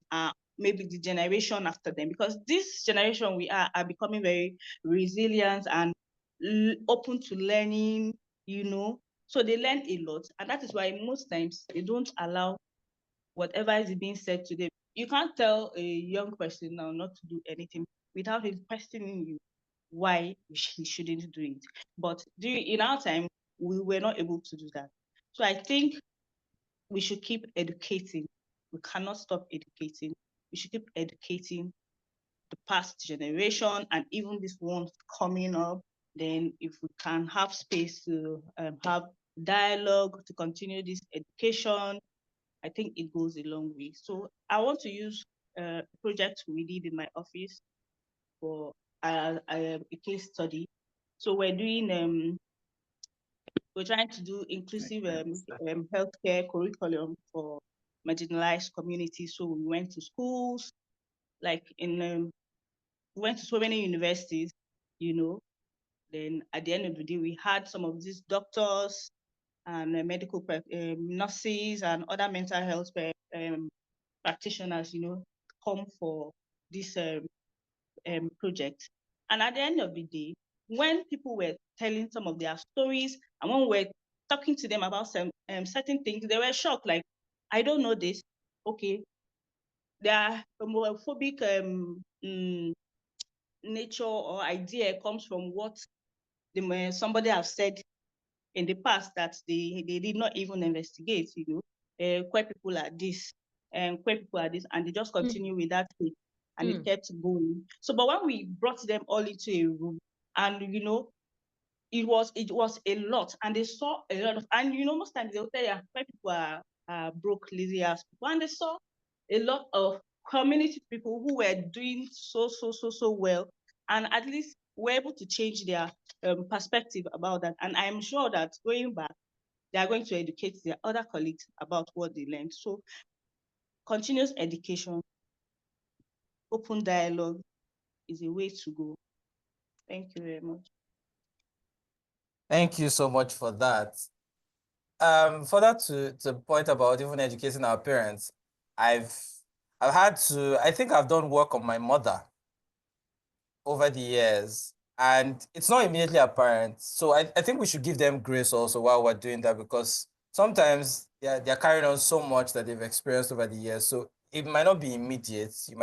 maybe the generation after them, because this generation we are becoming very resilient and open to learning, so they learn a lot. And that is why most times they don't allow whatever is being said to them. You can't tell a young person now not to do anything without him questioning you why he shouldn't do it. But in our time, we were not able to do that. So I think we should keep educating. We cannot stop educating. We should keep educating the past generation and even this one coming up. Then if we can have space to have dialogue to continue this education, I think it goes a long way. So I want to use a project we did in my office for a case study. So we're trying to do inclusive healthcare curriculum for marginalized communities. So we went to schools, like we went to so many universities, Then at the end of the day, we had some of these doctors and medical nurses and other mental health practitioners, come for this project. And at the end of the day, when people were telling some of their stories and when we were talking to them about some certain things, they were shocked, like, I don't know this. Okay, their homophobic nature or idea comes from what somebody has said in the past that they did not even investigate, queer people are this, and queer people are this, and they just continue with that thing, and it kept going. So, but when we brought them all into a room, and it was a lot, and they saw a lot of, and most times they'll tell you queer people are broke, lazy ass people, and they saw a lot of community people who were doing so well, and at least were able to change their perspective about that. And I'm sure that going back, they are going to educate their other colleagues about what they learned. So continuous education, open dialogue is a way to go. Thank you very much. Thank you so much for that. For that to point about even educating our parents, I've had to, I think I've done work on my mother over the years, and it's not immediately apparent. So I think we should give them grace also while we're doing that, because sometimes they're carrying on so much that they've experienced over the years. So it might not be immediate. It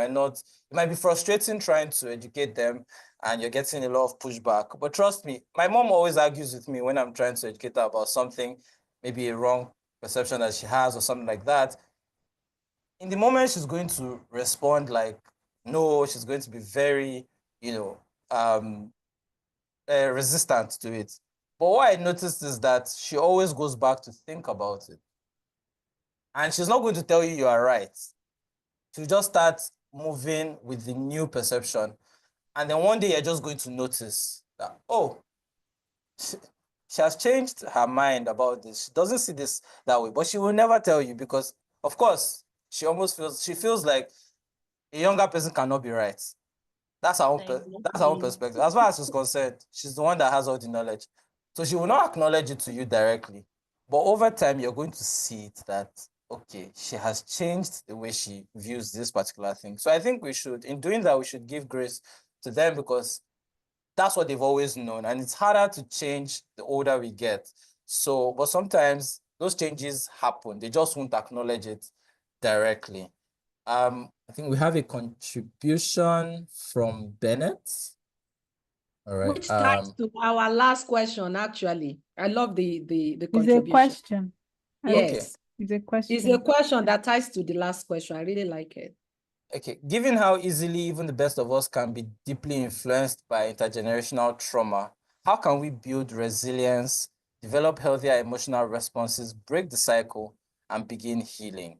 might be frustrating trying to educate them and you're getting a lot of pushback. But trust me, my mom always argues with me when I'm trying to educate her about something, maybe a wrong perception that she has or something like that. In the moment, she's going to respond like, no, she's going to be very, resistant to it. But what I noticed is that she always goes back to think about it. And she's not going to tell you you are right. She'll just start moving with the new perception. And then one day you're just going to notice that, oh, she has changed her mind about this. She doesn't see this that way, but she will never tell you because, of course, she feels like a younger person cannot be right. That's her own perspective. As far as she's concerned, she's the one that has all the knowledge. So she will not acknowledge it to you directly. But over time, you're going to see it that, okay, she has changed the way she views this particular thing. So I think in doing that, we should give grace to them because that's what they've always known. And it's harder to change the older we get. So, but sometimes those changes happen. They just won't acknowledge it directly. I think we have a contribution from Bennett. All right. Which ties to our last question, actually. I love the contribution. It's a question. Yes. Okay. It's a question. It's a question that ties to the last question. I really like it. Okay. Given how easily even the best of us can be deeply influenced by intergenerational trauma, how can we build resilience, develop healthier emotional responses, break the cycle, and begin healing?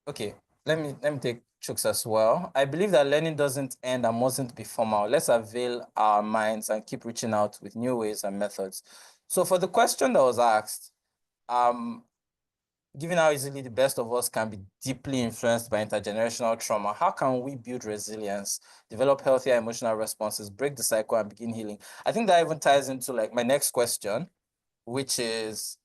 Okay, let me take Chooks as well. I believe that learning doesn't end and mustn't be formal. Let's avail our minds and keep reaching out with new ways and methods. So for the question that was asked, given how easily the best of us can be deeply influenced by intergenerational trauma, how can we build resilience, develop healthier emotional responses, break the cycle, and begin healing? I think that even ties into like my next question, which is,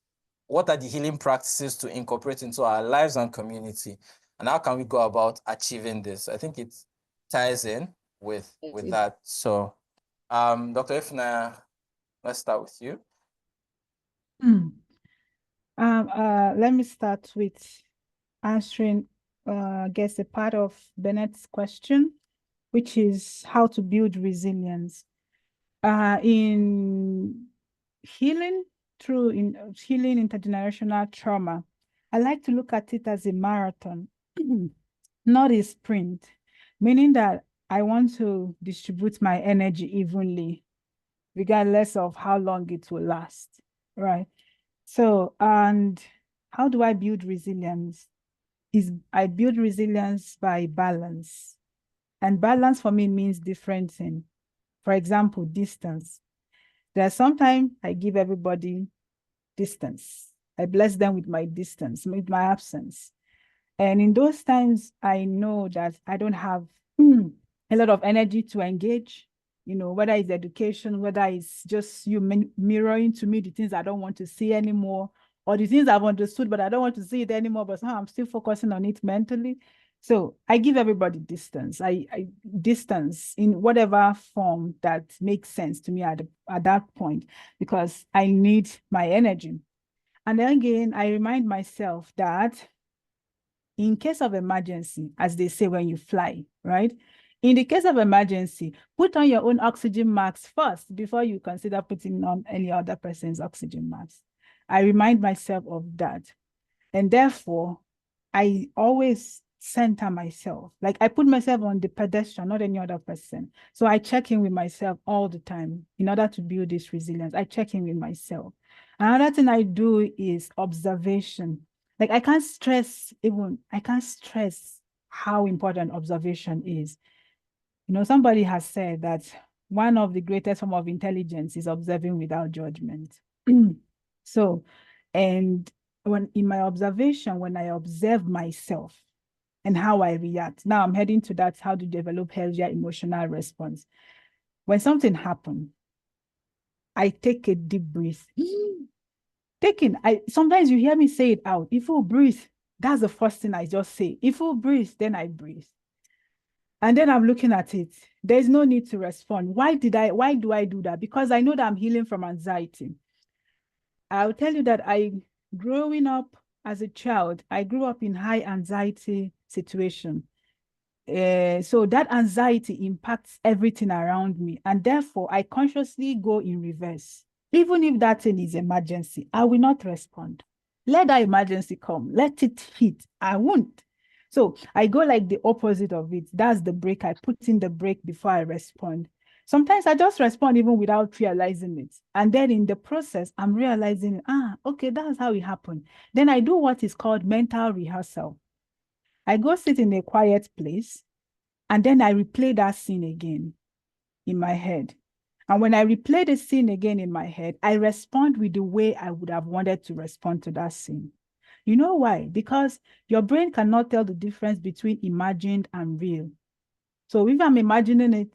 what are the healing practices to incorporate into our lives and community? And how can we go about achieving this? I think it ties in with that. So, Dr. Ifunanya, let's start with you. Let me start with answering, I guess, a part of Bennett's question, which is how to build resilience. In healing healing intergenerational trauma, I like to look at it as a marathon, not a sprint, meaning that I want to distribute my energy evenly, regardless of how long it will last, right? So, and how do I build resilience? I build resilience by balance. And balance for me means different things. For example, distance. There's sometimes I give everybody distance. I bless them with my distance, with my absence. And in those times, I know that I don't have a lot of energy to engage, you know, whether it's education, whether it's just you mirroring to me the things I don't want to see anymore, or the things I've understood, but I don't want to see it anymore, but somehow I'm still focusing on it mentally. So I give everybody distance. I distance in whatever form that makes sense to me at that point, because I need my energy. And then again, I remind myself that in case of emergency, as they say when you fly, right? In the case of emergency, put on your own oxygen mask first before you consider putting on any other person's oxygen mask. I remind myself of that. And therefore, I always center myself. Like I put myself on the pedestrian, not any other person. So I check in with myself all the time in order to build this resilience. I check in with myself. Another thing I do is observation. Like I can't stress how important observation is. You know, somebody has said that one of the greatest form of intelligence is observing without judgment. So, and when in my observation, when I observe myself and how I react, now I'm heading to that, how to develop healthier emotional response. When something happens, I take a deep breath. Sometimes you hear me say it out. If you breathe, that's the first thing I just say. If you breathe, then I breathe. And then I'm looking at it. There's no need to respond. Why do I do that? Because I know that I'm healing from anxiety. I'll tell you that growing up as a child, I grew up in high anxiety situation. So that anxiety impacts everything around me. And therefore, I consciously go in reverse. Even if that thing is emergency, I will not respond. Let that emergency come. Let it hit. I won't. So I go like the opposite of it. That's the brake. I put in the brake before I respond. Sometimes I just respond even without realizing it. And then in the process, I'm realizing, okay, that's how it happened. Then I do what is called mental rehearsal. I go sit in a quiet place, and then I replay that scene again in my head. And when I replay the scene again in my head, I respond with the way I would have wanted to respond to that scene. You know why? Because your brain cannot tell the difference between imagined and real. So if I'm imagining it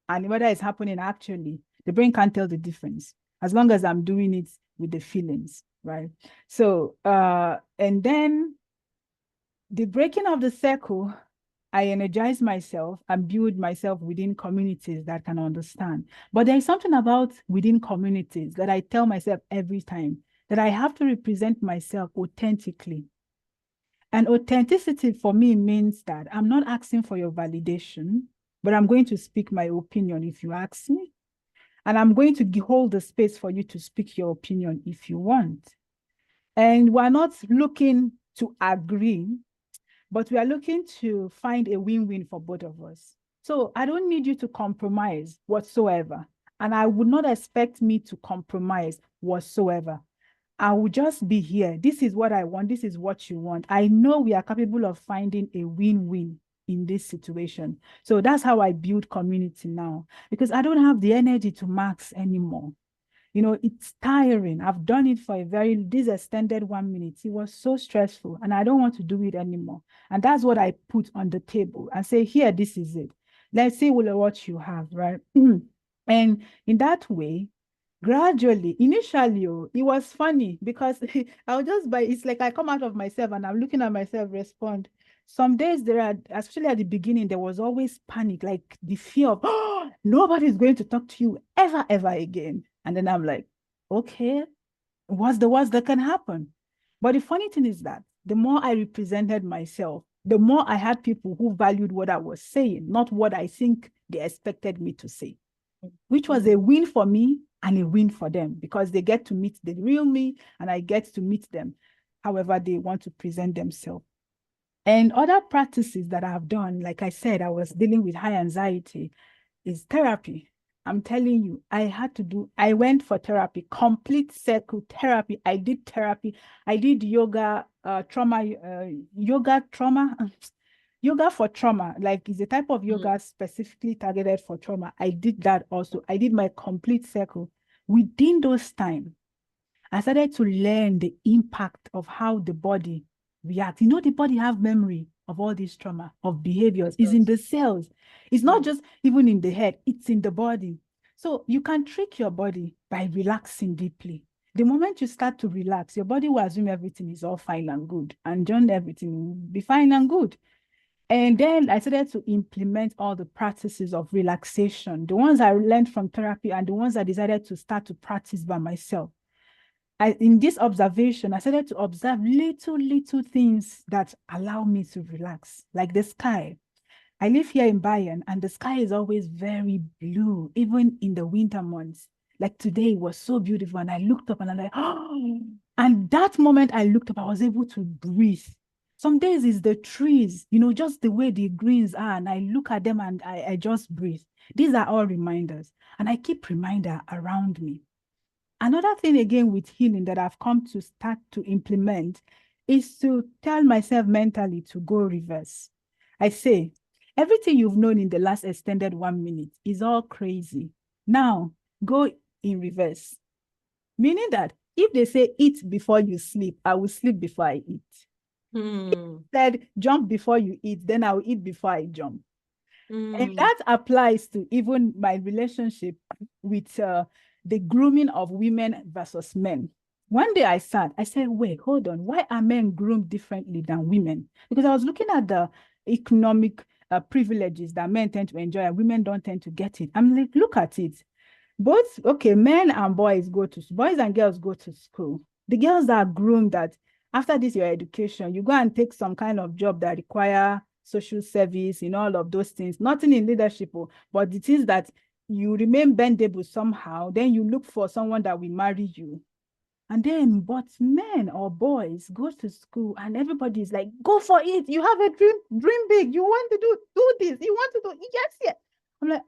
and whether it's happening actually, the brain can't tell the difference as long as I'm doing it with the feelings, right? So, and then the breaking of the circle, I energize myself and build myself within communities that can understand. But there is something about within communities that I tell myself every time, that I have to represent myself authentically. And authenticity for me means that I'm not asking for your validation, but I'm going to speak my opinion if you ask me. And I'm going to hold the space for you to speak your opinion if you want. And we're not looking to agree, but we are looking to find a win-win for both of us. So I don't need you to compromise whatsoever. And I would not expect me to compromise whatsoever. I will just be here. This is what I want. This is what you want. I know we are capable of finding a win-win in this situation. So that's how I build community now, because I don't have the energy to max anymore. You know, it's tiring. I've done it for this extended 1 minute. It was so stressful and I don't want to do it anymore. And that's what I put on the table and say, here, this is it. Let's see what you have, right? And in that way, gradually, initially, it was funny because I'll just it's like I come out of myself and I'm looking at myself respond. Some days especially at the beginning, there was always panic, like the fear of, oh, nobody's going to talk to you ever again. And then I'm like, okay, what's the worst that can happen? But the funny thing is that the more I represented myself, the more I had people who valued what I was saying, not what I think they expected me to say, which was a win for me and a win for them because they get to meet the real me and I get to meet them however they want to present themselves. And other practices that I've done, like I said, I was dealing with high anxiety, is therapy. I'm telling you, I went for therapy, complete circle therapy. I did therapy. I did yoga, yoga for trauma, like it's a type of yoga specifically targeted for trauma. I did that also. I did my complete circle. Within those time, I started to learn the impact of how the body reacts. You know, the body have memory of all this trauma, of behaviors. It's in the cells. It's not just even in the head, it's in the body. So you can trick your body by relaxing deeply. The moment you start to relax, your body will assume everything is all fine and good, and then everything will be fine and good. And then I started to implement all the practices of relaxation, the ones I learned from therapy and the ones I decided to start to practice by myself. In this observation, I started to observe little things that allow me to relax, like the sky. I live here in Bayern and the sky is always very blue, even in the winter months. Like today was so beautiful and I looked up and I'm like, oh, and that moment I looked up, I was able to breathe. Some days it's the trees, you know, just the way the greens are, and I look at them and I just breathe. These are all reminders, and I keep reminder around me. Another thing again with healing that I've come to start to implement is to tell myself mentally to go reverse. I say, everything you've known in the last extended 1 minute is all crazy. Now, go in reverse. Meaning that if they say eat before you sleep, I will sleep before I eat. If said jump before you eat, then I will eat before I jump. And that applies to even my relationship with the grooming of women versus men. One day I said, wait, hold on. Why are men groomed differently than women? Because I was looking at the economic privileges that men tend to enjoy and women don't tend to get it. I'm like, look at it. Men and boys and girls go to school. The girls are groomed that after this, your education, you go and take some kind of job that require social service, all of those things, nothing in leadership, but it is that you remain bendable somehow, then you look for someone that will marry you. And then, but men or boys go to school and everybody is like, go for it. You have a dream big. You want to do this. You want to do, yes. I'm like,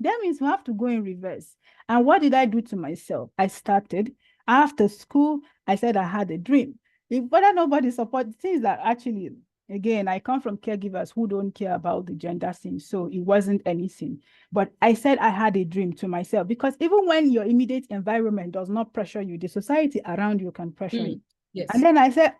that means we have to go in reverse. And what did I do to myself? I started after school. I said I had a dream. Whether nobody supports things that actually, again, I come from caregivers who don't care about the gender thing, so it wasn't anything. But I said I had a dream to myself, because even when your immediate environment does not pressure you, the society around you can pressure you. Yes. And then I said,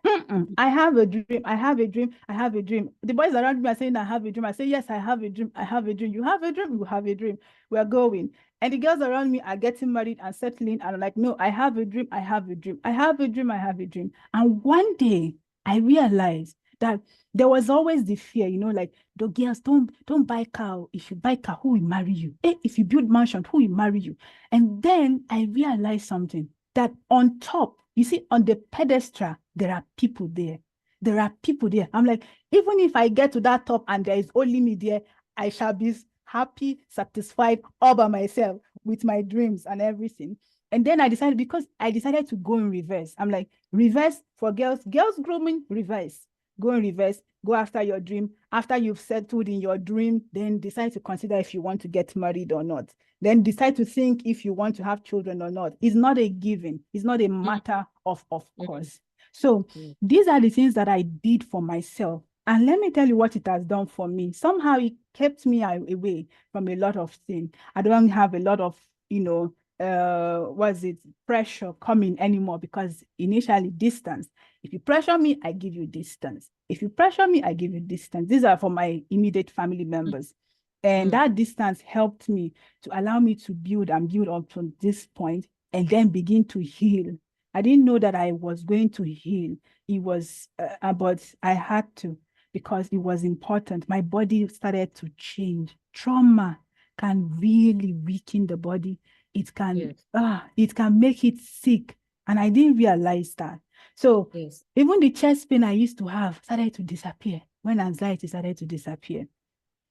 I have a dream, I have a dream, I have a dream. The boys around me are saying, I have a dream. I say, yes, I have a dream, I have a dream. You have a dream, you have a dream. We're going. And the girls around me are getting married and settling. And I'm like, no, I have a dream, I have a dream, I have a dream, I have a dream. And one day I realized that there was always the fear, like the girls, don't buy car. If you buy car, who will marry you? If you build mansion, who will marry you? And then I realized something, that on top, you see, on the pedestal, there are people there. There are people there. I'm like, even if I get to that top and there is only me there, I shall be happy, satisfied all by myself with my dreams and everything. And then I decided to go in reverse. I'm like, reverse for girls grooming, reverse. Go in reverse, go after your dream. After you've settled in your dream, then decide to consider if you want to get married or not. Then decide to think if you want to have children or not. It's not a given. It's not a matter of course. So these are the things that I did for myself. And let me tell you what it has done for me. Somehow it kept me away from a lot of things. I don't have a lot of, pressure coming anymore, because initially distance. If you pressure me, I give you distance. If you pressure me, I give you distance. These are for my immediate family members. And that distance helped me to allow me to build up to this point and then begin to heal. I didn't know that I was going to heal. It was, but I had to, because it was important. My body started to change. Trauma can really weaken the body. It can, it can make it sick. And I didn't realize that. So even the chest pain I used to have started to disappear when anxiety started to disappear.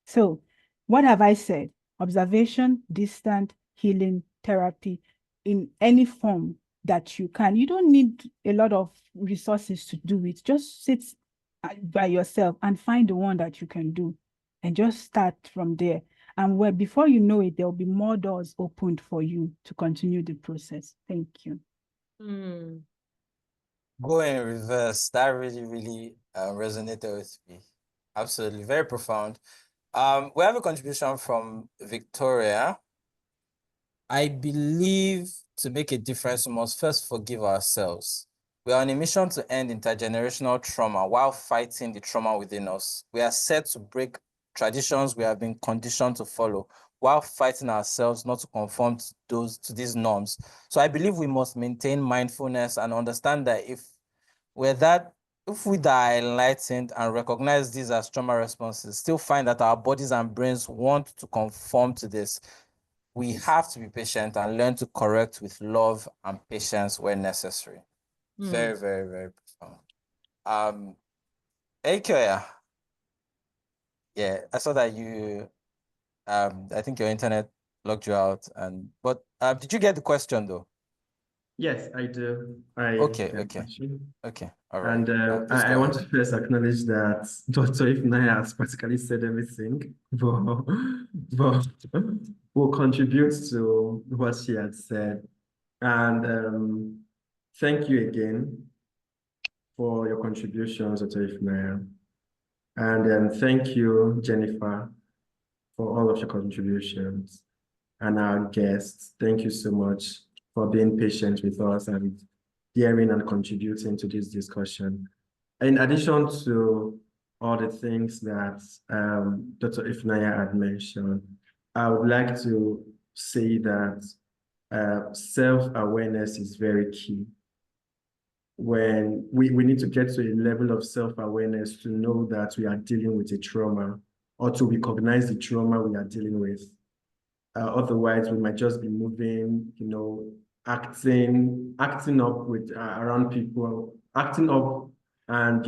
So what have I said? Observation, distant, healing, therapy, in any form that you can. You don't need a lot of resources to do it. Just sit by yourself and find the one that you can do and just start from there. And where before you know it, there will be more doors opened for you to continue the process. Thank you. Go in reverse. That really resonated with me. Absolutely. Very profound. We have a contribution from Victoria. I believe to make a difference, we must first forgive ourselves. We are on a mission to end intergenerational trauma while fighting the trauma within us. We are set to break traditions we have been conditioned to follow while fighting ourselves not to conform to these norms. So I believe we must maintain mindfulness and understand that if we are enlightened and recognize these as trauma responses, still find that our bodies and brains want to conform to this, we have to be patient and learn to correct with love and patience where necessary. Very, very, very profound. Ekioya, yeah, I saw that you, I think your internet locked you out, but did you get the question though? Yes, I do. Okay, all right. And I want to first acknowledge that Dr. Ifunanya has practically said everything, but will contribute to what she had said. And thank you again for your contributions, Dr. Ifunanya. And thank you, Jennifer, for all of your contributions. And our guests, thank you so much for being patient with us and hearing and contributing to this discussion. In addition to all the things that Dr. Ifunanya had mentioned, I would like to say that self-awareness is very key. When we need to get to a level of self-awareness to know that we are dealing with a trauma or to recognize the trauma we are dealing with. Otherwise, we might just be moving, acting up with around people, acting up and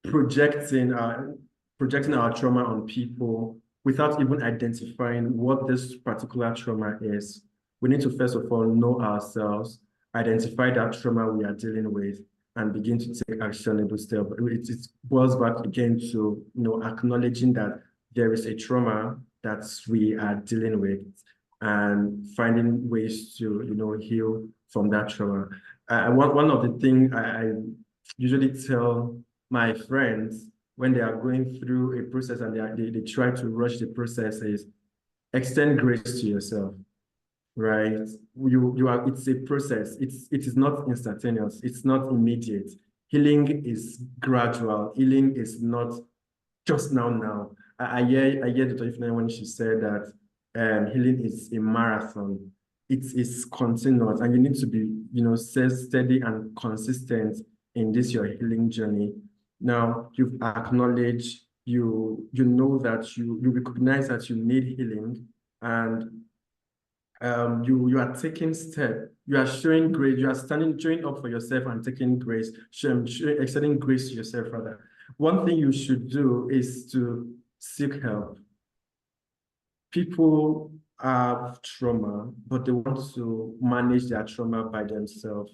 projecting our trauma on people without even identifying what this particular trauma is. We need to first of all know ourselves, identify that trauma we are dealing with, and begin to take actionable steps. It boils back again to acknowledging that there is a trauma that we are dealing with and finding ways to heal from that trauma. One of the things I usually tell my friends when they are going through a process and they try to rush the process is extend grace to yourself, right? It's a process. It is not instantaneous. It's not immediate. Healing is gradual. Healing is not just now. I hear Dr. Ifunanya when she said that healing is a marathon. It is continuous, and you need to be, steady and consistent in this your healing journey. Now you've acknowledged, you know that you recognize that you need healing, and you are taking steps. You are showing grace. You are showing up for yourself and taking grace, extending grace to yourself rather. One thing you should do is to seek help. People have trauma, but they want to manage their trauma by themselves.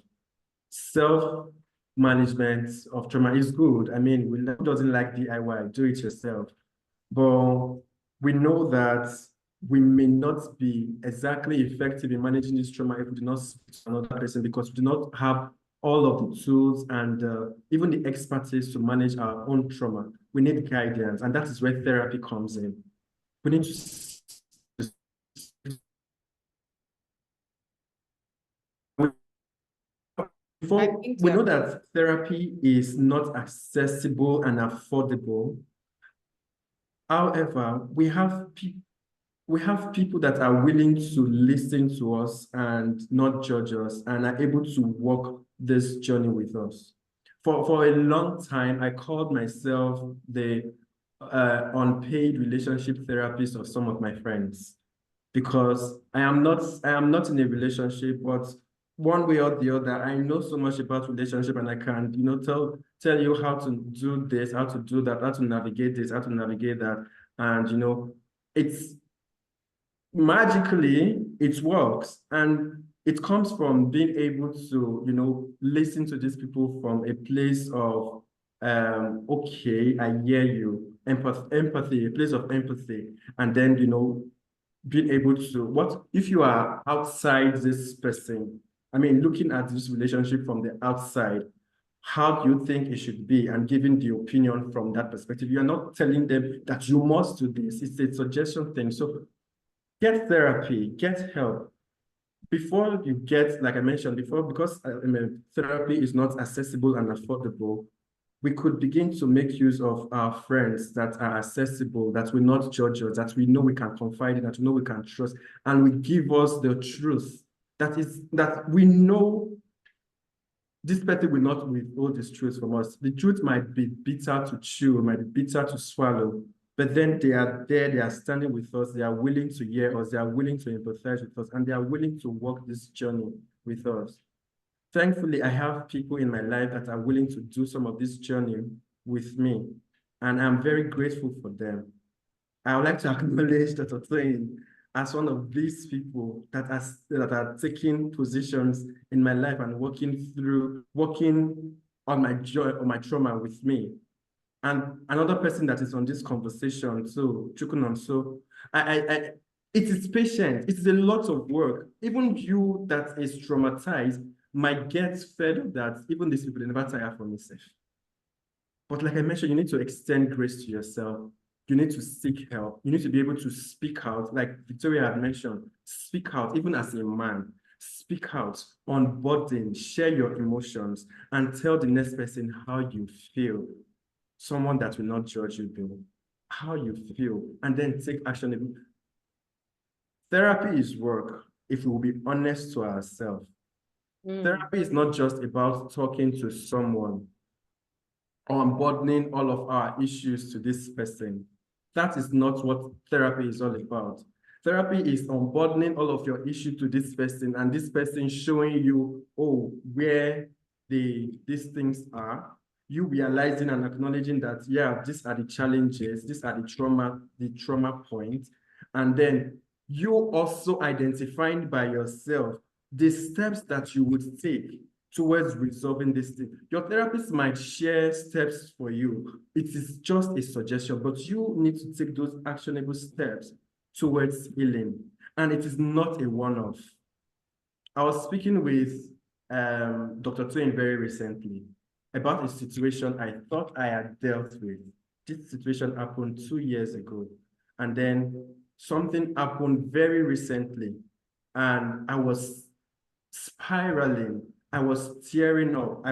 Self-management of trauma is good. I mean, who doesn't like DIY? Do it yourself. But we know that we may not be exactly effective in managing this trauma if we do not speak to another person, because we do not have all of the tools and even the expertise to manage our own trauma. We need guidance, and that is where therapy comes in. We need to before we know that therapy is not accessible and affordable. However, we have people that are willing to listen to us and not judge us and are able to walk this journey with us. For a long time, I called myself the unpaid relationship therapist of some of my friends, because I am not in a relationship, but one way or the other, I know so much about relationship, and I can, tell you how to do this, how to do that, how to navigate this, how to navigate that. And it's magically, it works. And it comes from being able to, listen to these people from a place of, okay, I hear you, empathy, a place of empathy. And then, being able to, what if you are outside this person? I mean, looking at this relationship from the outside, how do you think it should be, and giving the opinion from that perspective? You're not telling them that you must do this. It's a suggestion thing. So get therapy, get help. Before you get, like I mentioned before, because therapy is not accessible and affordable, we could begin to make use of our friends that are accessible, that will not judge us, that we know we can confide in, that we know we can trust, and will give us the truth. That we know this person will not withhold this truth from us. The truth might be bitter to chew, might be bitter to swallow, but then they are there, they are standing with us, they are willing to hear us, they are willing to empathize with us, and they are willing to walk this journey with us. Thankfully, I have people in my life that are willing to do some of this journey with me, and I'm very grateful for them. I would like to acknowledge Dr. Twain as one of these people that are taking positions in my life and working on my joy or my trauma with me. And another person that is on this conversation, so Chukunon, so it is patient. It's a lot of work. Even you that is traumatized might get fed up that even these people, they never tire from yourself. But like I mentioned, you need to extend grace to yourself. You need to seek help. You need to be able to speak out. Like Victoria had mentioned, speak out, even as a man. Speak out, unburden, share your emotions, and tell the next person how you feel. Someone that will not judge you, Bill, how you feel, and then take action. Therapy is work if we will be honest to ourselves. Therapy is not just about talking to someone or unburdening all of our issues to this person. That is not what therapy is all about. Therapy is unburdening all of your issues to this person, and this person showing you, where these things are. You realizing and acknowledging that, yeah, these are the challenges, these are the trauma points. And then you also identifying by yourself the steps that you would take towards resolving this thing. Your therapist might share steps for you. It is just a suggestion, but you need to take those actionable steps towards healing. And it is not a one-off. I was speaking with Dr. Twain very recently about a situation I thought I had dealt with. This situation happened 2 years ago. And then something happened very recently. And I was spiraling. I was tearing up. I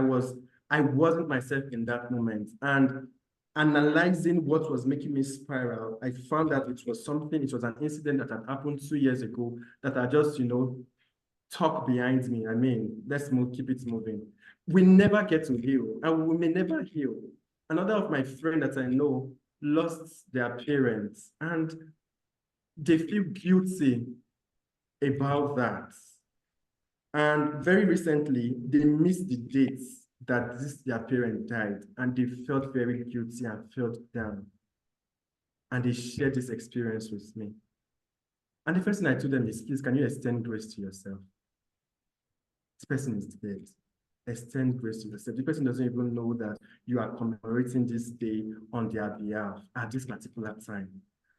wasn't myself in that moment. And analyzing what was making me spiral, I found that it was an incident that had happened 2 years ago that I just, talk behind me. I mean, let's keep it moving. We never get to heal, and we may never heal. Another of my friends that I know lost their parents, and they feel guilty about that. And very recently, they missed the dates that their parent died, and they felt very guilty and felt down. And they shared this experience with me. And the first thing I told them is, please, can you extend grace to yourself? This person is dead. Extend grace to yourself. The person doesn't even know that you are commemorating this day on their behalf at this particular time,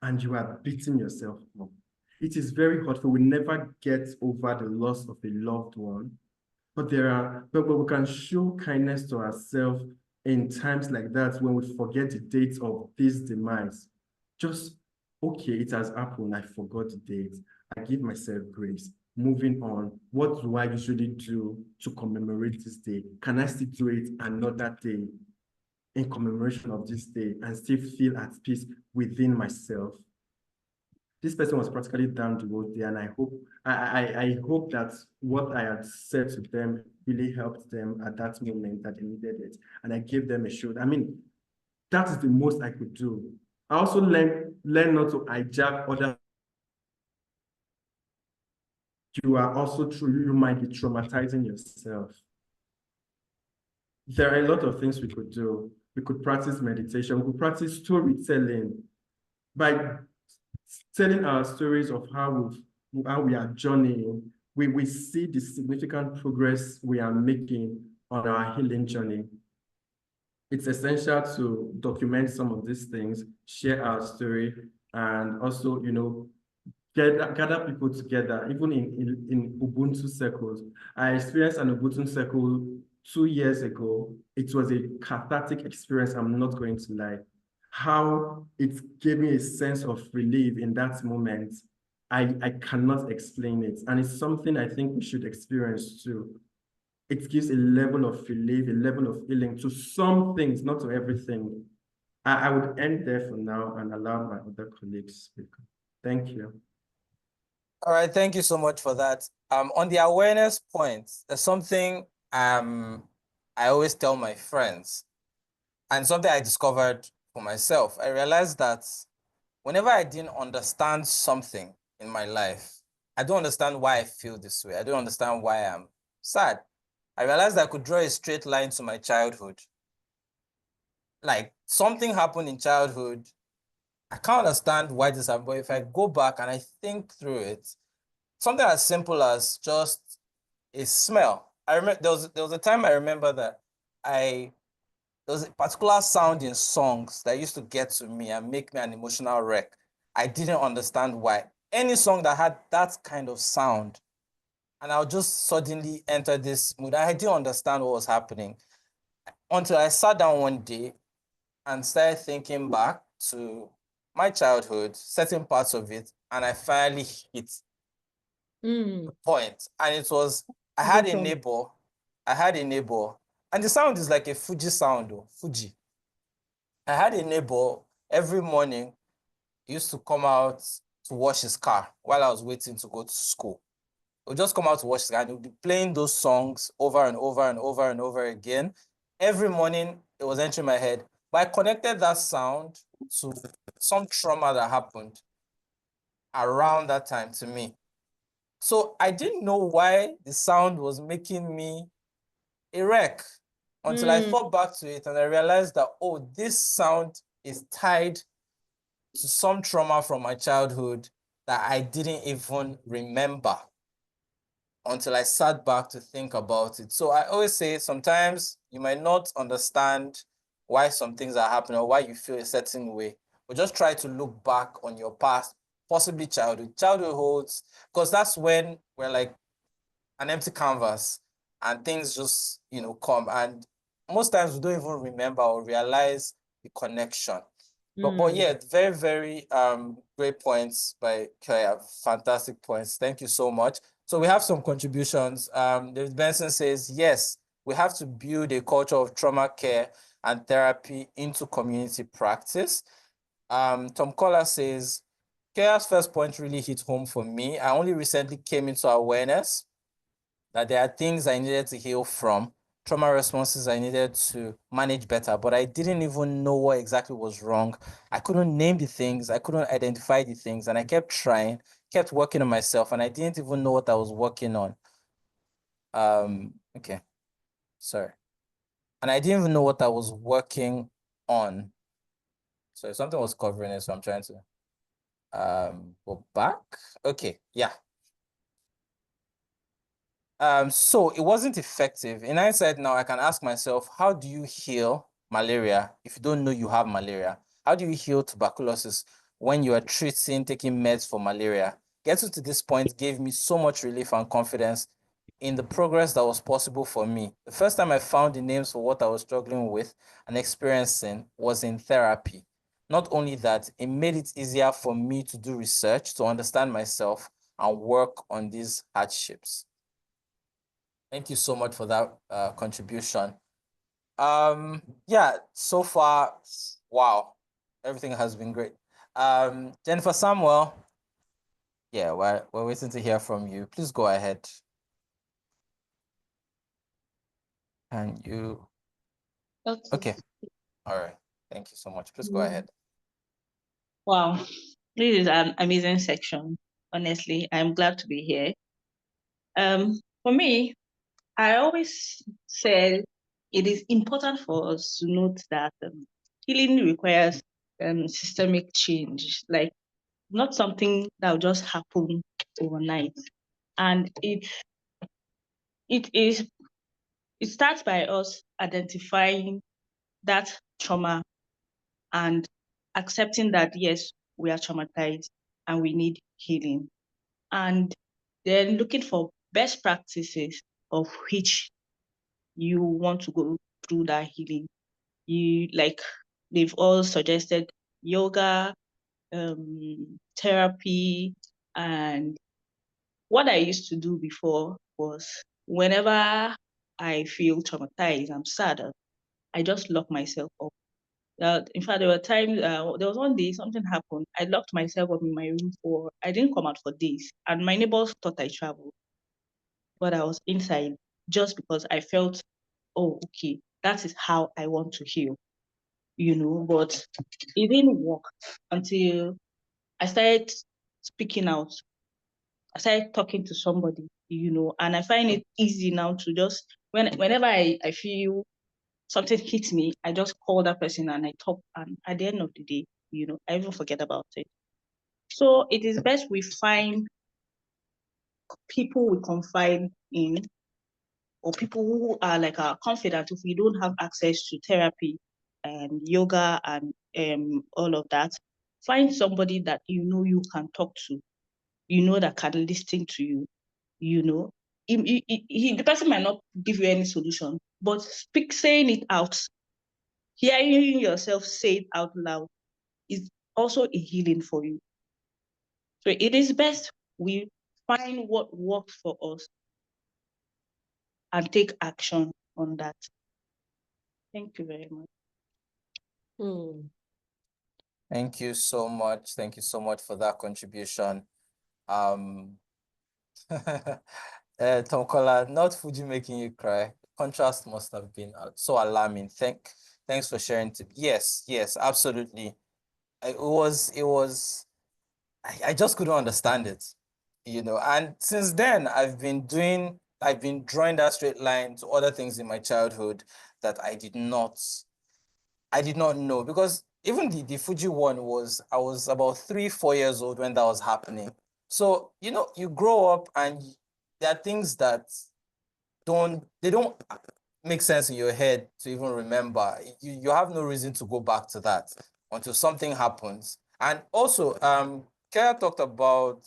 and you are beating yourself up. It is very hurtful. We never get over the loss of a loved one, but we can show kindness to ourselves in times like that when we forget the date of this demise. Just, okay, it has happened. I forgot the date. I give myself grace. moving on, what do I usually do to commemorate this day? Can I still do it another day in commemoration of this day and still feel at peace within myself? This person was practically down the road there, and I hope that what I had said to them really helped them at that moment that they needed it, and I gave them a shoulder. I mean, that is the most I could do. I also learn not to hijack other. You are also true. You might be traumatizing yourself. There are a lot of things we could do. We could practice meditation. We could practice storytelling by telling our stories of how we are journeying. We see the significant progress we are making on our healing journey. It's essential to document some of these things, share our story, and also, gather people together, even in Ubuntu circles. I experienced an Ubuntu circle 2 years ago. It was a cathartic experience, I'm not going to lie. How it gave me a sense of relief in that moment, I cannot explain it. And it's something I think we should experience too. It gives a level of relief, a level of healing to some things, not to everything. I would end there for now and allow my other colleagues to speak. Thank you. All right, thank you so much for that. On the awareness point, there's something I always tell my friends, and something I discovered for myself. I realized that whenever I didn't understand something in my life, I don't understand why I feel this way. I don't understand why I'm sad. I realized I could draw a straight line to my childhood. Like something happened in childhood. I can't understand why this happened, but if I go back and I think through it, something as simple as just a smell. I remember there was a time I remember that there was a particular sound in songs that used to get to me and make me an emotional wreck. I didn't understand why. Any song that had that kind of sound, and I'll just suddenly enter this mood. I didn't understand what was happening until I sat down one day and started thinking back to my childhood, certain parts of it, and I finally hit the point. And it was, I had a neighbor, and the sound is like a Fuji sound, Fuji. I had a neighbor, every morning, he used to come out to wash his car while I was waiting to go to school. He would just come out to wash his car and he would be playing those songs over and over and over and over again. Every morning, it was entering my head. But I connected that sound to some trauma that happened around that time to me. So I didn't know why the sound was making me a wreck until I thought back to it and I realized that, oh, this sound is tied to some trauma from my childhood that I didn't even remember until I sat back to think about it. So I always say sometimes you might not understand why some things are happening or why you feel a certain way, but just try to look back on your past, possibly childhood. Childhood holds, because that's when we're like an empty canvas and things just, come. And most times we don't even remember or realize the connection. But yeah, very, very great points by Kaya. Fantastic points. Thank you so much. So we have some contributions. David Benson says, yes, we have to build a culture of trauma care and therapy into community practice. Tom Collar says, Kaya's first point really hit home for me. I only recently came into awareness that there are things I needed to heal from, trauma responses I needed to manage better, but I didn't even know what exactly was wrong. I couldn't name the things, I couldn't identify the things, and I kept trying, kept working on myself, and I didn't even know what I was working on. Okay, sorry. And I didn't even know what I was working on. So something was covering it, so I'm trying to go back. Okay, yeah. So it wasn't effective. In hindsight now, I can ask myself, how do you heal malaria if you don't know you have malaria? How do you heal tuberculosis when you are taking meds for malaria? Getting to this point gave me so much relief and confidence in the progress that was possible for me. The first time I found the names for what I was struggling with and experiencing was in therapy. Not only that, it made it easier for me to do research, to understand myself, and work on these hardships. Thank you so much for that contribution. Yeah, so far, wow, everything has been great. Jennifer Samuel, yeah, we're waiting to hear from you. Please go ahead. And you, okay, all right, thank you so much. Please go ahead. Wow, this is an amazing section. Honestly, I'm glad to be here. For me, I always said it is important for us to note that healing requires systemic change, like not something that will just happen overnight. And it starts by us identifying that trauma and accepting that, yes, we are traumatized and we need healing. And then looking for best practices of which you want to go through that healing. They've all suggested yoga, therapy, and what I used to do before was whenever I feel traumatized, I'm sad, I just lock myself up. In fact, there were times, there was one day something happened. I locked myself up in my room I didn't come out for days. And my neighbors thought I traveled, but I was inside just because I felt, oh, okay, that is how I want to heal, but it didn't work until I started speaking out. I started talking to somebody, and I find it easy now to just, whenever I feel something hits me, I just call that person and I talk, and at the end of the day, I even forget about it. So it is best we find people we confide in, or people who are like confident if we don't have access to therapy and yoga and all of that. Find somebody that you can talk to, that can listen to you, the person might not give you any solution, but saying it out, hearing yourself say it out loud is also a healing for you. So it is best we find what works for us and take action on that. Thank you very much. Thank you so much. Thank you so much for that contribution. Tomkola, not Fuji making you cry. Contrast must have been so alarming. Thanks for sharing. Yes, absolutely. It was. I just couldn't understand it, And since then, I've been drawing that straight line to other things in my childhood that I did not know, because even the Fuji one I was about 3-4 years old when that was happening. So, you grow up and there are things that don't make sense in your head to even remember. You have no reason to go back to that until something happens. And also, Kaya talked about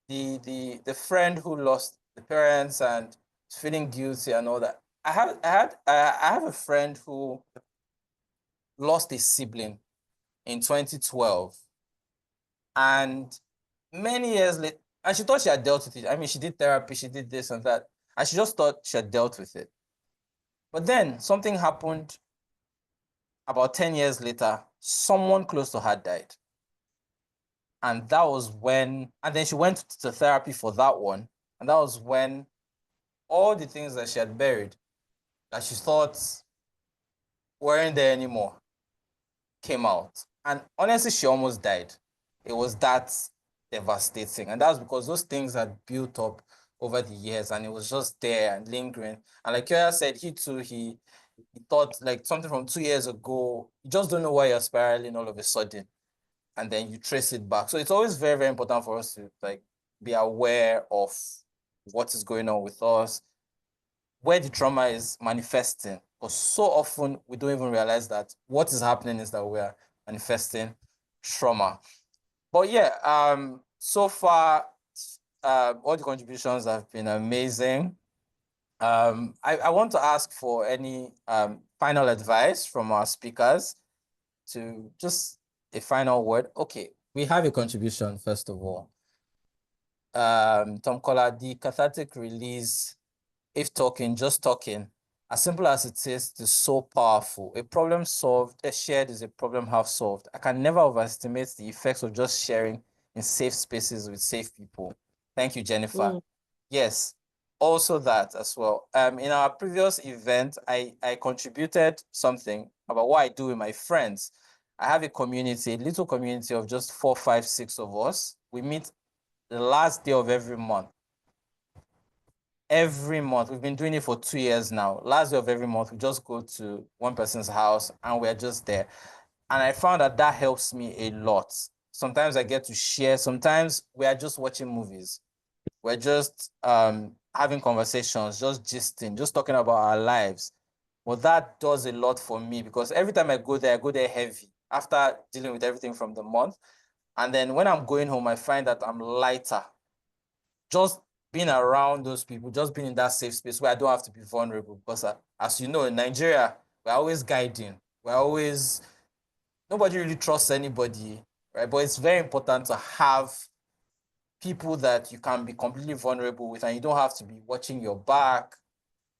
the friend who lost the parents and feeling guilty and all that. I have a friend who lost a sibling in 2012, and many years later, and she thought she had dealt with it. I mean, she did therapy, she did this and that, and she just thought she had dealt with it. But then something happened about 10 years later. Someone close to her died. And that was when, and then she went to therapy for that one. And that was when all the things that she had buried, that she thought weren't there anymore, came out. And honestly, she almost died. It was that devastating. And that was because those things had built up over the years, and it was just there and lingering. And like Kaya said, he too, he thought like something from 2 years ago, you just don't know why you're spiraling all of a sudden. And then you trace it back. So it's always very, very important for us to be aware of what is going on with us, where the trauma is manifesting. Because so often we don't even realize that what is happening is that we are manifesting trauma. But yeah, so far, all the contributions have been amazing. I want to ask for any final advice from our speakers, to just a final word. Okay, we have a contribution, first of all. Tom Collar, the cathartic release, if talking, just talking, as simple as it is so powerful. A problem solved, shared is a problem half solved. I can never overestimate the effects of just sharing in safe spaces with safe people. Thank you, Jennifer. Yes, also that as well. In our previous event, I contributed something about what I do with my friends. I have a community, a little community of just 4, 5, 6 of us. We meet the last day of every month. Every month. We've been doing it for 2 years now. Last day of every month, we just go to one person's house and we're just there. And I found that that helps me a lot. Sometimes I get to share. Sometimes we are just watching movies. We're just having conversations, just gisting, just talking about our lives. Well, that does a lot for me because every time I go there heavy after dealing with everything from the month. And then when I'm going home, I find that I'm lighter. Just being around those people, just being in that safe space where I don't have to be vulnerable. Because as you know, in Nigeria, we're always guiding. Nobody really trusts anybody, right? But it's very important to have people that you can be completely vulnerable with and you don't have to be watching your back,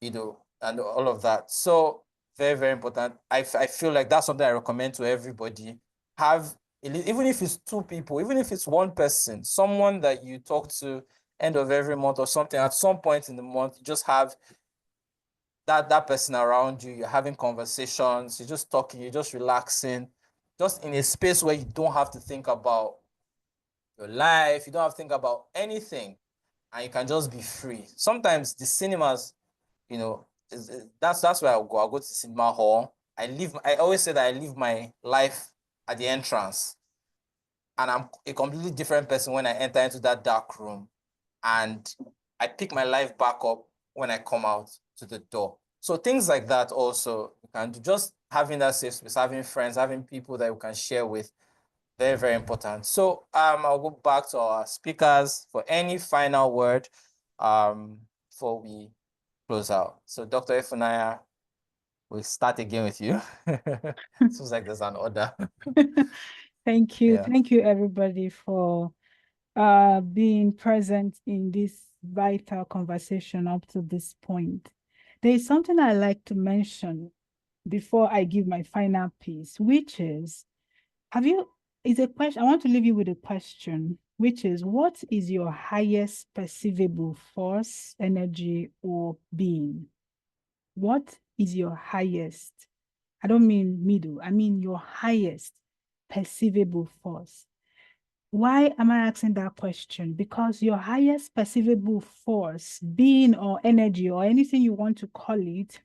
and all of that. So very, very important. I feel like that's something I recommend to everybody. Even if it's 2 people, even if it's 1 person, someone that you talk to end of every month or something, at some point in the month, you just have that person around you, you're having conversations, you're just talking, you're just relaxing, just in a space where you don't have to think about your life, you don't have to think about anything, and you can just be free. Sometimes the cinemas, that's where I'll go to the cinema hall. I always say that I live my life at the entrance, and I'm a completely different person when I enter into that dark room, and I pick my life back up when I come out to the door. So things like that also you can do. Just having that safe space, having friends, having people that you can share with, very, very important. So I'll go back to our speakers for any final word before we close out. So Dr. Ifunanya, we'll start again with you. Seems like there's an order. Thank you. Yeah. Thank you, everybody, for being present in this vital conversation up to this point. There is something I like to mention before I give my final piece, which is, is a question, I want to leave you with a question, which is, what is your highest perceivable force, energy, or being? What is your highest? I don't mean middle, I mean your highest perceivable force. Why am I asking that question? Because your highest perceivable force, being or energy or anything you want to call it,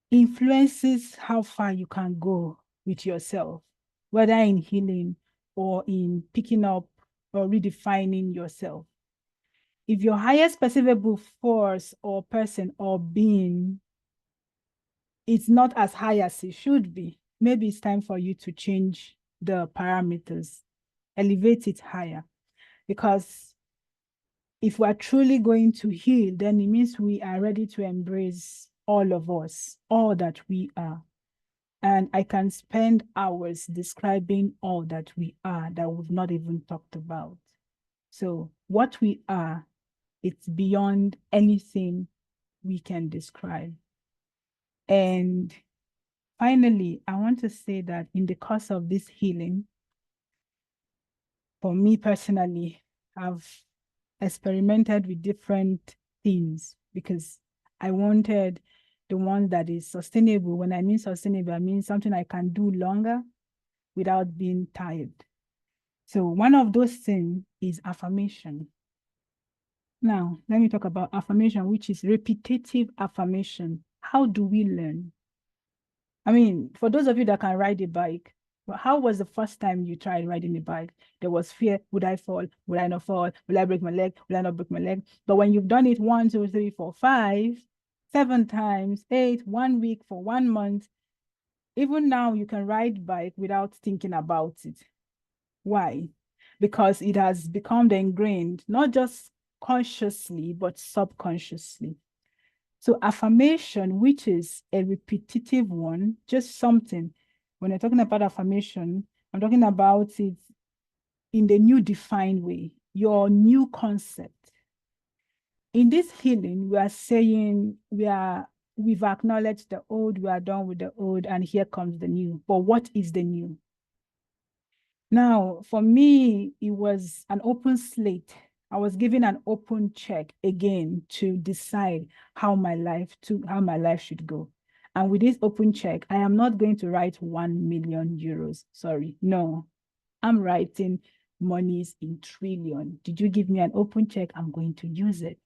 influences how far you can go with yourself, whether in healing or in picking up or redefining yourself. If your highest perceivable force or person or being is not as high as it should be, maybe it's time for you to change the parameters, elevate it higher. Because if we're truly going to heal, then it means we are ready to embrace all of us, all that we are. And I can spend hours describing all that we are that we've not even talked about. So what we are, it's beyond anything we can describe. And finally, I want to say that in the course of this healing, for me personally, I've experimented with different things because I wanted the one that is sustainable. When I mean sustainable, I mean something I can do longer without being tired. So one of those things is affirmation. Now, let me talk about affirmation, which is repetitive affirmation. How do we learn? I mean, for those of you that can ride a bike, how was the first time you tried riding a bike? There was fear. Would I fall? Would I not fall? Will I break my leg? Will I not break my leg? But when you've done it 1, 2, 3, 4, 5, 7 times, 8, 1 week for 1 month, even now you can ride bike without thinking about it. Why? Because it has become ingrained, not just consciously, but subconsciously. So affirmation, which is a repetitive one, just something. When I'm talking about affirmation, I'm talking about it in the new defined way. your new concept. In this healing, we are saying we've acknowledged the old, we are done with the old, and here comes the new. But what is the new? Now, for me, it was an open slate. I was given an open check again to decide how my life should go. And with this open check, I am not going to write 1 million euros. Sorry, no. I'm writing monies in trillion. Did you give me an open check? I'm going to use it.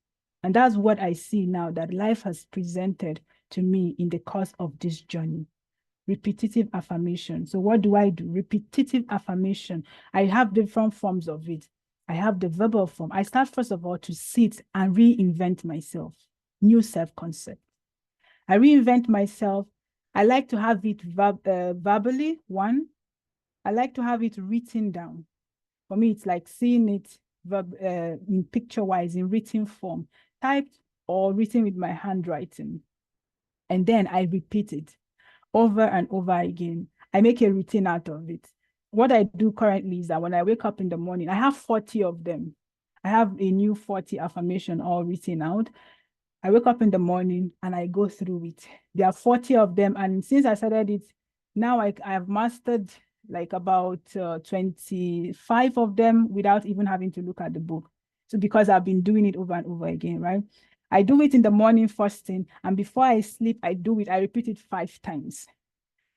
And that's what I see now that life has presented to me in the course of this journey. Repetitive affirmation. So what do? Repetitive affirmation. I have different forms of it. I have the verbal form. I start first of all to sit and reinvent myself. New self-concept. I reinvent myself. I like to have it verbally, one. I like to have it written down. For me, it's like seeing it in picture-wise, in written form, typed or written with my handwriting. And then I repeat it over and over again. I make a routine out of it. What I do currently is that when I wake up in the morning, I have 40 of them. I have a new 40 affirmation all written out. I wake up in the morning and I go through it. There are 40 of them. And since I started it, now I have mastered like about 25 of them without even having to look at the book. So because I've been doing it over and over again, right? I do it in the morning first thing, and before I sleep, I do it. I repeat it 5 times.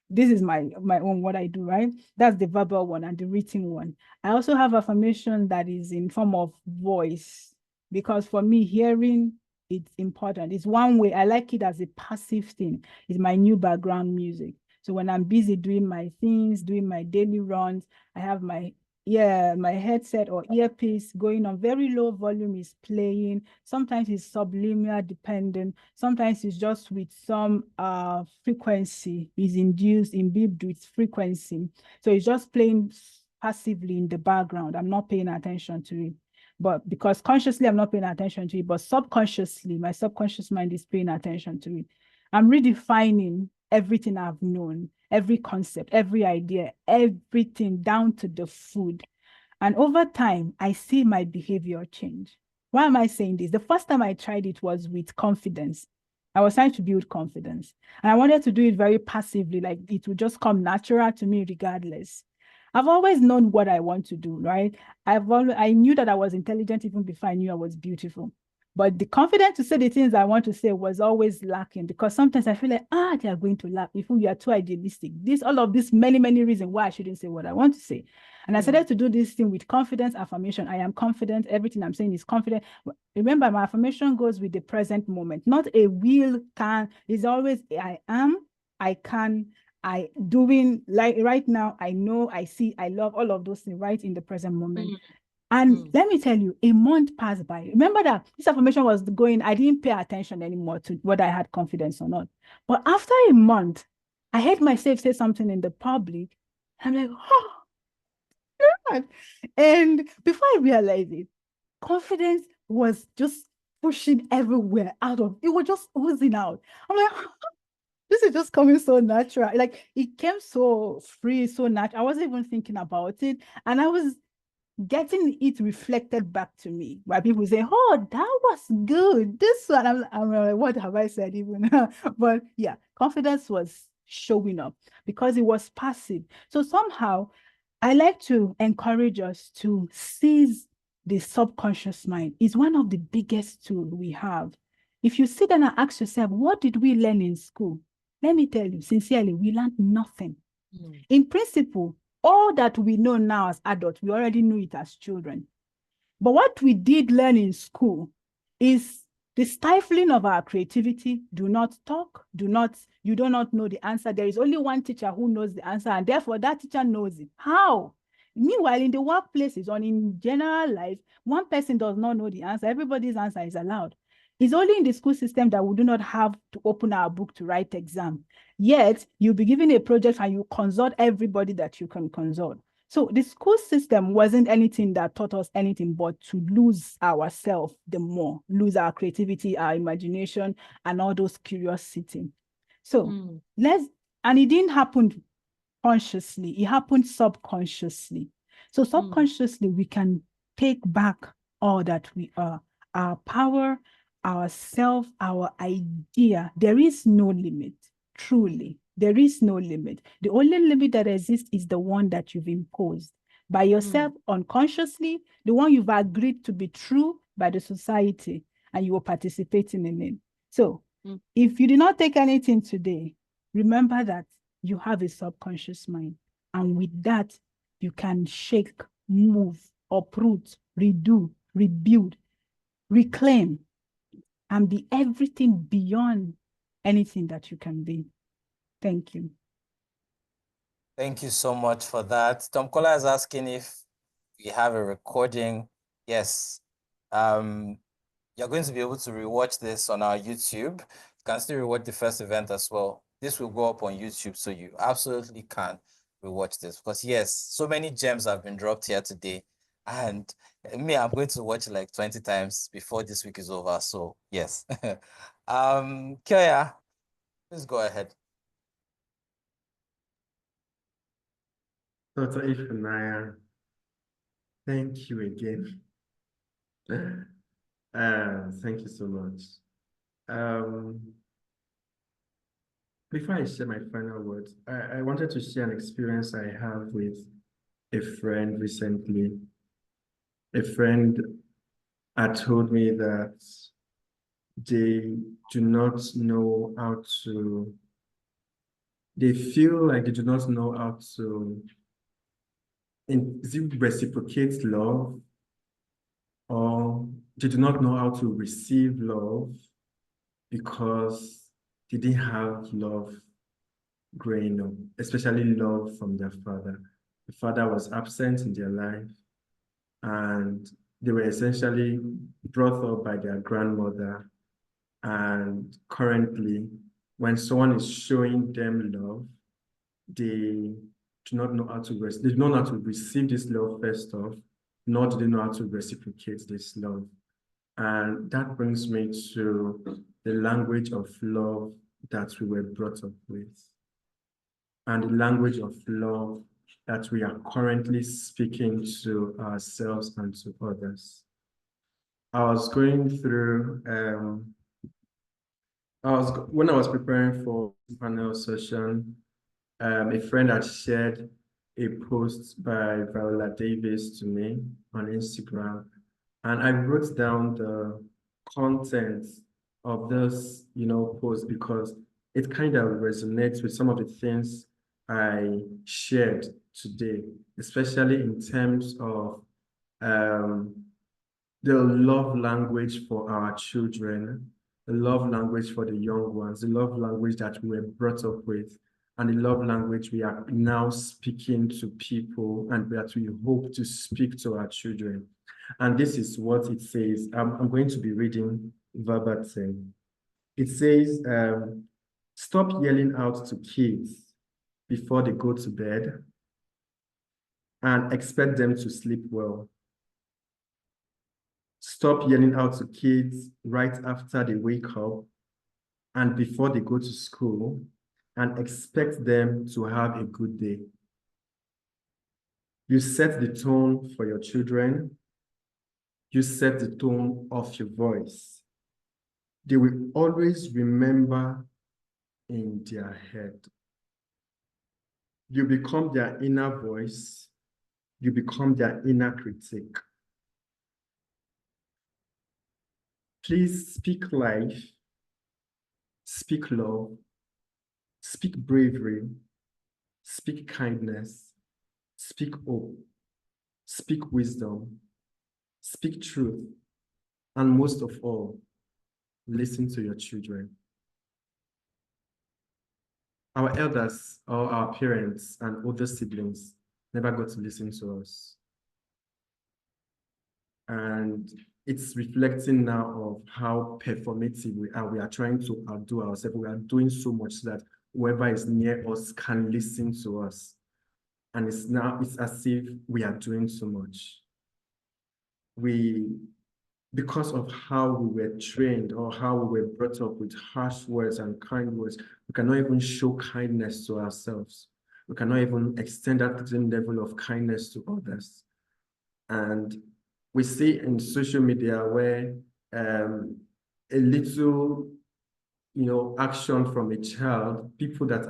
This is my own, what I do, right? That's the verbal one and the written one. I also have affirmation that is in form of voice, because for me, hearing, it's important. It's one way. I like it as a passive thing. It's my new background music. So when I'm busy doing my things, doing my daily runs, I have my headset or earpiece going on, very low volume is playing. Sometimes it's subliminal dependent. Sometimes it's just with some frequency is imbued with frequency. So it's just playing passively in the background. I'm not paying attention to it. But because consciously I'm not paying attention to it, but subconsciously, my subconscious mind is paying attention to it. I'm redefining everything I've known, every concept, every idea, everything down to the food. And over time, I see my behavior change. Why am I saying this? The first time I tried it was with confidence. I was trying to build confidence. And I wanted to do it very passively, like it would just come natural to me regardless. I've always known what I want to do, right? I knew that I was intelligent even before I knew I was beautiful. But the confidence to say the things I want to say was always lacking, because sometimes I feel like, they are going to laugh if we are too idealistic. All of this, many reasons why I shouldn't say what I want to say. And I started to do this thing with confidence affirmation. I am confident. Everything I'm saying is confident. Remember, my affirmation goes with the present moment, not a will, can. It's always I am, I can, I doing, like right now, I know, I see, I love, all of those things right in the present moment. And let me tell you, a month passed by. Remember that this affirmation was going, I didn't pay attention anymore to whether I had confidence or not. But after a month, I heard myself say something in the public. I'm like, oh, God. And before I realized it, confidence was just pushing everywhere it was just oozing out. I'm like, this is just coming so natural. Like it came so free, so natural. I wasn't even thinking about it. And I was getting it reflected back to me, where people say, oh, that was good. This one, I'm like, what have I said even? But yeah, confidence was showing up because it was passive. So somehow I like to encourage us to seize the subconscious mind. It's one of the biggest tools we have. If you sit down and ask yourself, what did we learn in school? Let me tell you, sincerely, we learned nothing. In principle, all that we know now as adults, we already knew it as children. But what we did learn in school is the stifling of our creativity. Do not talk, you do not know the answer. There is only one teacher who knows the answer, and therefore that teacher knows it. How? Meanwhile, in the workplaces or in general life, one person does not know the answer. Everybody's answer is allowed. It's only in the school system that we do not have to open our book to write exam. Yet, you'll be given a project and you consult everybody that you can consult. So the school system wasn't anything that taught us anything but to lose ourselves the more, lose our creativity, our imagination, and all those curiosity. So and it didn't happen consciously, it happened subconsciously. So subconsciously, we can take back all that we are, our power, our self, our idea. There is no limit, truly. There is no limit. The only limit that exists is the one that you've imposed by yourself unconsciously, the one you've agreed to be true by the society, and you are participating in it. So if you did not take anything today, remember that you have a subconscious mind. And with that, you can shake, move, uproot, redo, rebuild, reclaim, and be everything beyond anything that you can be. Thank you. Thank you so much for that. Tom Kola is asking if we have a recording. Yes. You're going to be able to rewatch this on our YouTube. You can still rewatch the first event as well. This will go up on YouTube, so you absolutely can rewatch this. Because yes, so many gems have been dropped here today. And me, I'm going to watch it like 20 times before this week is over. So yes. Kyoya, please go ahead. Dr. Ifunanya, thank you again. Thank you so much. Before I share my final words, I wanted to share an experience I have with a friend recently. A friend had told me that they do not know how to, they feel like they do not know how to reciprocate love, or they do not know how to receive love because they didn't have love growing up, especially love from their father. The father was absent in their life, and they were essentially brought up by their grandmother. And currently, when someone is showing them love, they do not know how to they do not know how to receive this love first off, nor do they know how to reciprocate this love. And that brings me to the language of love that we were brought up with, and the language of love that we are currently speaking to ourselves and to others. I was going through, when I was preparing for this panel session, a friend had shared a post by Viola Davis to me on Instagram, and I wrote down the content of this, post, because it kind of resonates with some of the things I shared today, especially in terms of the love language for our children, the love language for the young ones, the love language that we were brought up with, and the love language we are now speaking to people and that we hope to speak to our children. And this is what it says. I'm going to be reading verbatim. It says, stop yelling out to kids before they go to bed and expect them to sleep well. Stop yelling out to kids right after they wake up and before they go to school and expect them to have a good day. You set the tone for your children. You set the tone of your voice. They will always remember in their head. You become their inner voice. You become their inner critic. Please speak life, speak love, speak bravery, speak kindness, speak hope, speak wisdom, speak truth, and most of all, listen to your children. Our elders or our parents and older siblings never got to listen to us. And it's reflecting now of how performative we are. We are trying to outdo ourselves. We are doing so much so that whoever is near us can listen to us. And it's as if we are doing so much. Because of how we were trained or how we were brought up with harsh words and kind words, we cannot even show kindness to ourselves. We cannot even extend that same level of kindness to others. And we see in social media where a little, action from a child, people that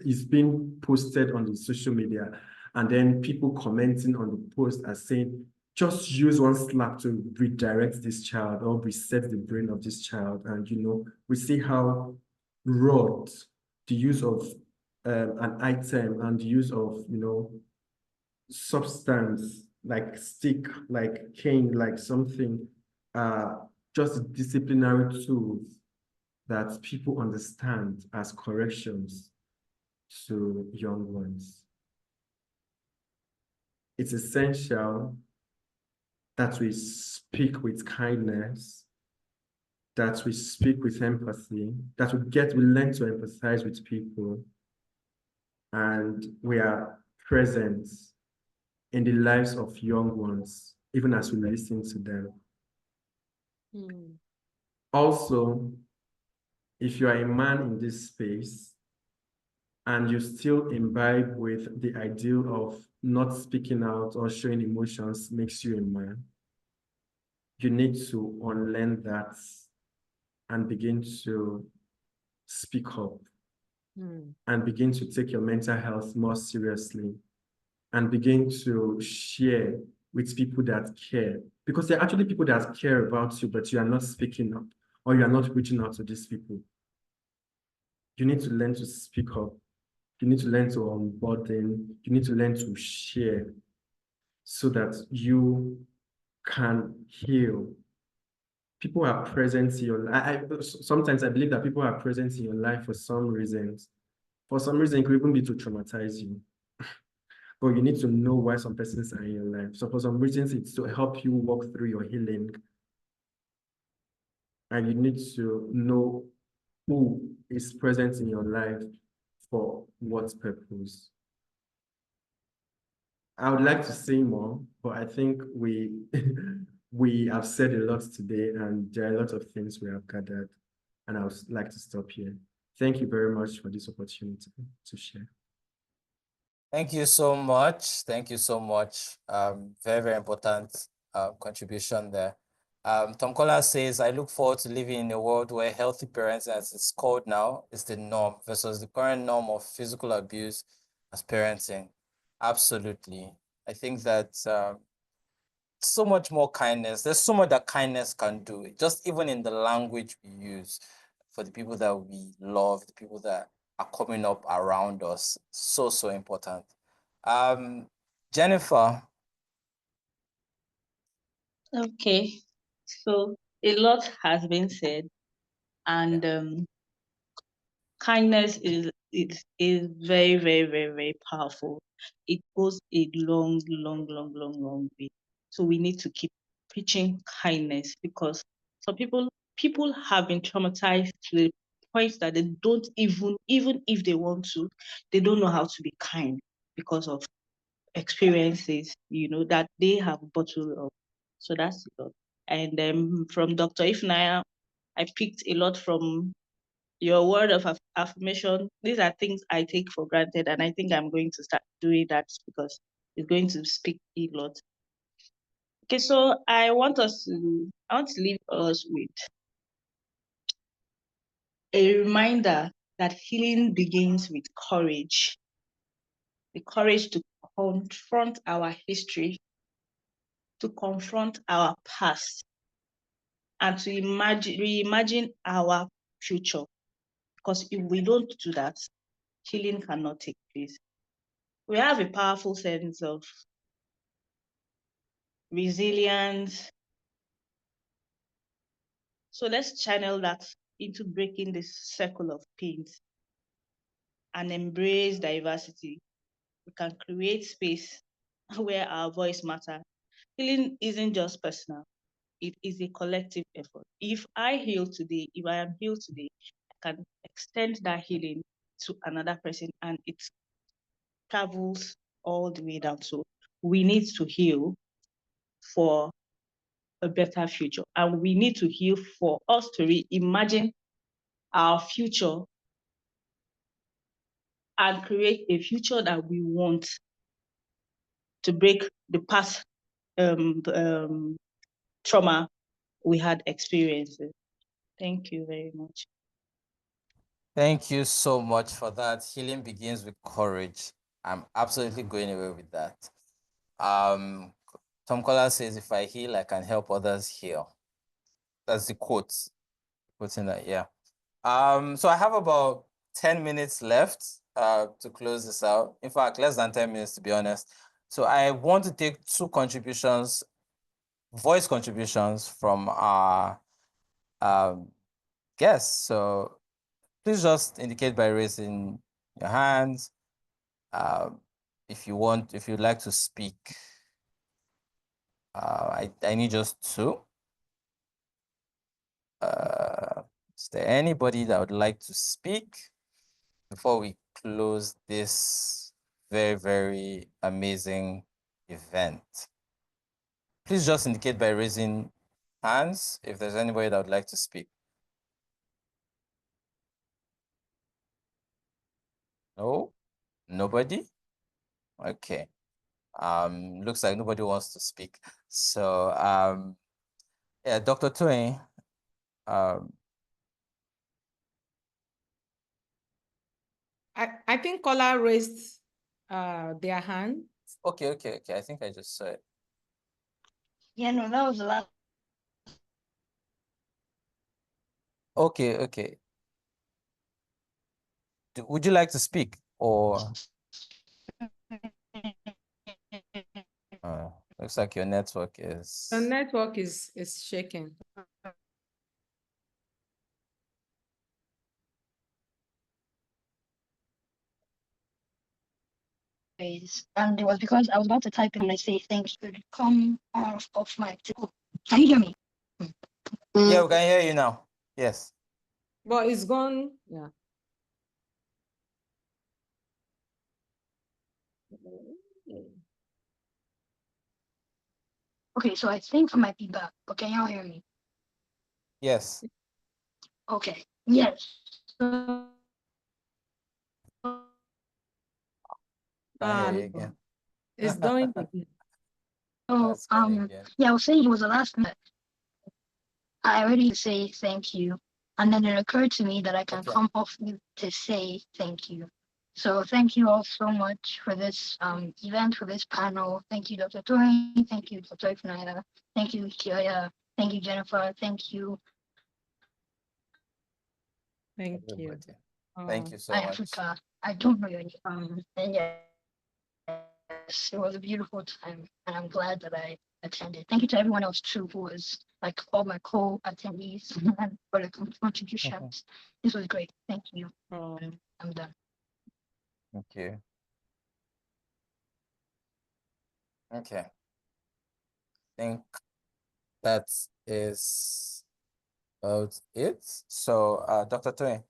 is being posted on the social media, and then people commenting on the post are saying, just use one slap to redirect this child or reset the brain of this child. And, we see how wrought the use of an item and the use of, substance like stick, like cane, like something, just disciplinary tools that people understand as corrections to young ones. It's essential that we speak with kindness, that we speak with empathy, that we learn to empathize with people, and we are present in the lives of young ones, even as we listen to them. Also, if you are a man in this space and you still imbibe with the ideal of not speaking out or showing emotions makes you a man, you need to unlearn that and begin to speak up and begin to take your mental health more seriously and begin to share with people that care. Because there are actually people that care about you, but you are not speaking up or you are not reaching out to these people. You need to learn to speak up. You need to learn to unburden. You need to learn to share so that you can heal. People are present in your life. Sometimes I believe that people are present in your life for some reasons. For some reason, it could even be to traumatize you. But you need to know why some persons are in your life. So for some reasons, it's to help you walk through your healing. And you need to know who is present in your life for what purpose. I would like to say more, but I think we have said a lot today, and there are a lot of things we have gathered, and I would like to stop here. Thank you very much for this opportunity to share. Thank you so much. Thank you so much. Very, very important contribution there. Tom Kola says, I look forward to living in a world where healthy parenting, as it's called now, is the norm versus the current norm of physical abuse as parenting. Absolutely. I think that so much more kindness. There's so much that kindness can do, just even in the language we use for the people that we love, the people that are coming up around us. So, so important. Jennifer. Okay, so a lot has been said, and kindness is very, very, very, very powerful. It goes a long, long, long, long, long way. So we need to keep preaching kindness, because some people have been traumatized to the point that they don't even if they want to, they don't know how to be kind because of experiences, that they have bottled up. So that's a lot. And then from Dr. Ifunanya, I picked a lot from your word of affirmation. These are things I take for granted, and I think I'm going to start doing that because it's going to speak a lot. Okay, so I want to leave us with a reminder that healing begins with courage. The courage to confront our history, to confront our past, and to reimagine our future. Because if we don't do that, healing cannot take place. We have a powerful sense of resilience. So let's channel that into breaking this circle of pain and embrace diversity. We can create space where our voice matters. Healing isn't just personal, it is a collective effort. If I am healed today, I can extend that healing to another person, and it travels all the way down. So we need to heal for a better future, and we need to heal for us to reimagine our future and create a future that we want, to break the past trauma we had experienced. Thank you very much. Thank you so much for that. Healing begins with courage. I'm absolutely going away with that. Tom Collar says, if I heal, I can help others heal. That's the quote. Put in that, yeah. So I have about 10 minutes left to close this out. In fact, less than 10 minutes, to be honest. So I want to take two contributions, voice contributions from our guests. So please just indicate by raising your hands if you'd like to speak. I need just two. Is there anybody that would like to speak before we close this very, very amazing event? Please just indicate by raising hands if there's anybody that would like to speak. No? Nobody? Okay. Looks like nobody wants to speak. So, yeah, Dr. Twain, I think caller raised their hand. Okay. I think I just saw it. Yeah, no, that was the last. Okay. Would you like to speak or? Looks like your network is. The network is shaking. And it was because I was about to type in and I say things would come off of my. Can you hear me? Yeah, we can hear you now. Yes. But it's gone. Yeah. Okay, so I think I might be back, but can y'all hear me? Yes. Okay. Yes. I hear you again. It's going again. So, yeah, I was saying it was the last minute. I already say thank you, and then it occurred to me that I can come off mute to say thank you. So thank you all so much for this event, for this panel. Thank you, Dr. Tori. Thank you, Dr. Ifunanya. Thank you, Kioya. Thank you, Jennifer. Thank you. Thank you. Thank you so much. Afrika. I don't know your name. And yes, it was a beautiful time, and I'm glad that I attended. Thank you to everyone else too, who was like all my co-attendees for the contributions. This was great. Thank you. I'm done. Thank you. Okay. I think that is about it. So, Dr. Twain.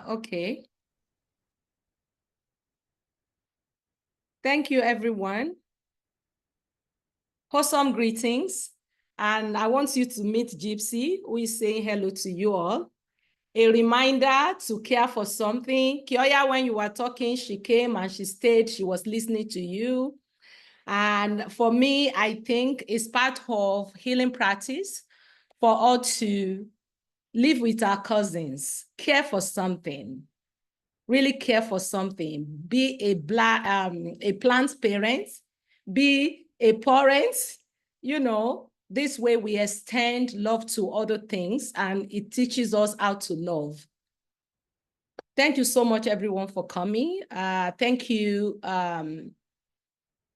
Okay. Thank you, everyone. Wholesome greetings. And I want you to meet Gypsy, who is saying hello to you all. A reminder to care for something. Kioya, when you were talking, she came and she stayed. She was listening to you. And for me, I think it's part of healing practice for all to live with our cousins, care for something, really care for something, be a plant parent, be a parent, this way we extend love to other things and it teaches us how to love. Thank you so much, everyone, for coming. Thank you,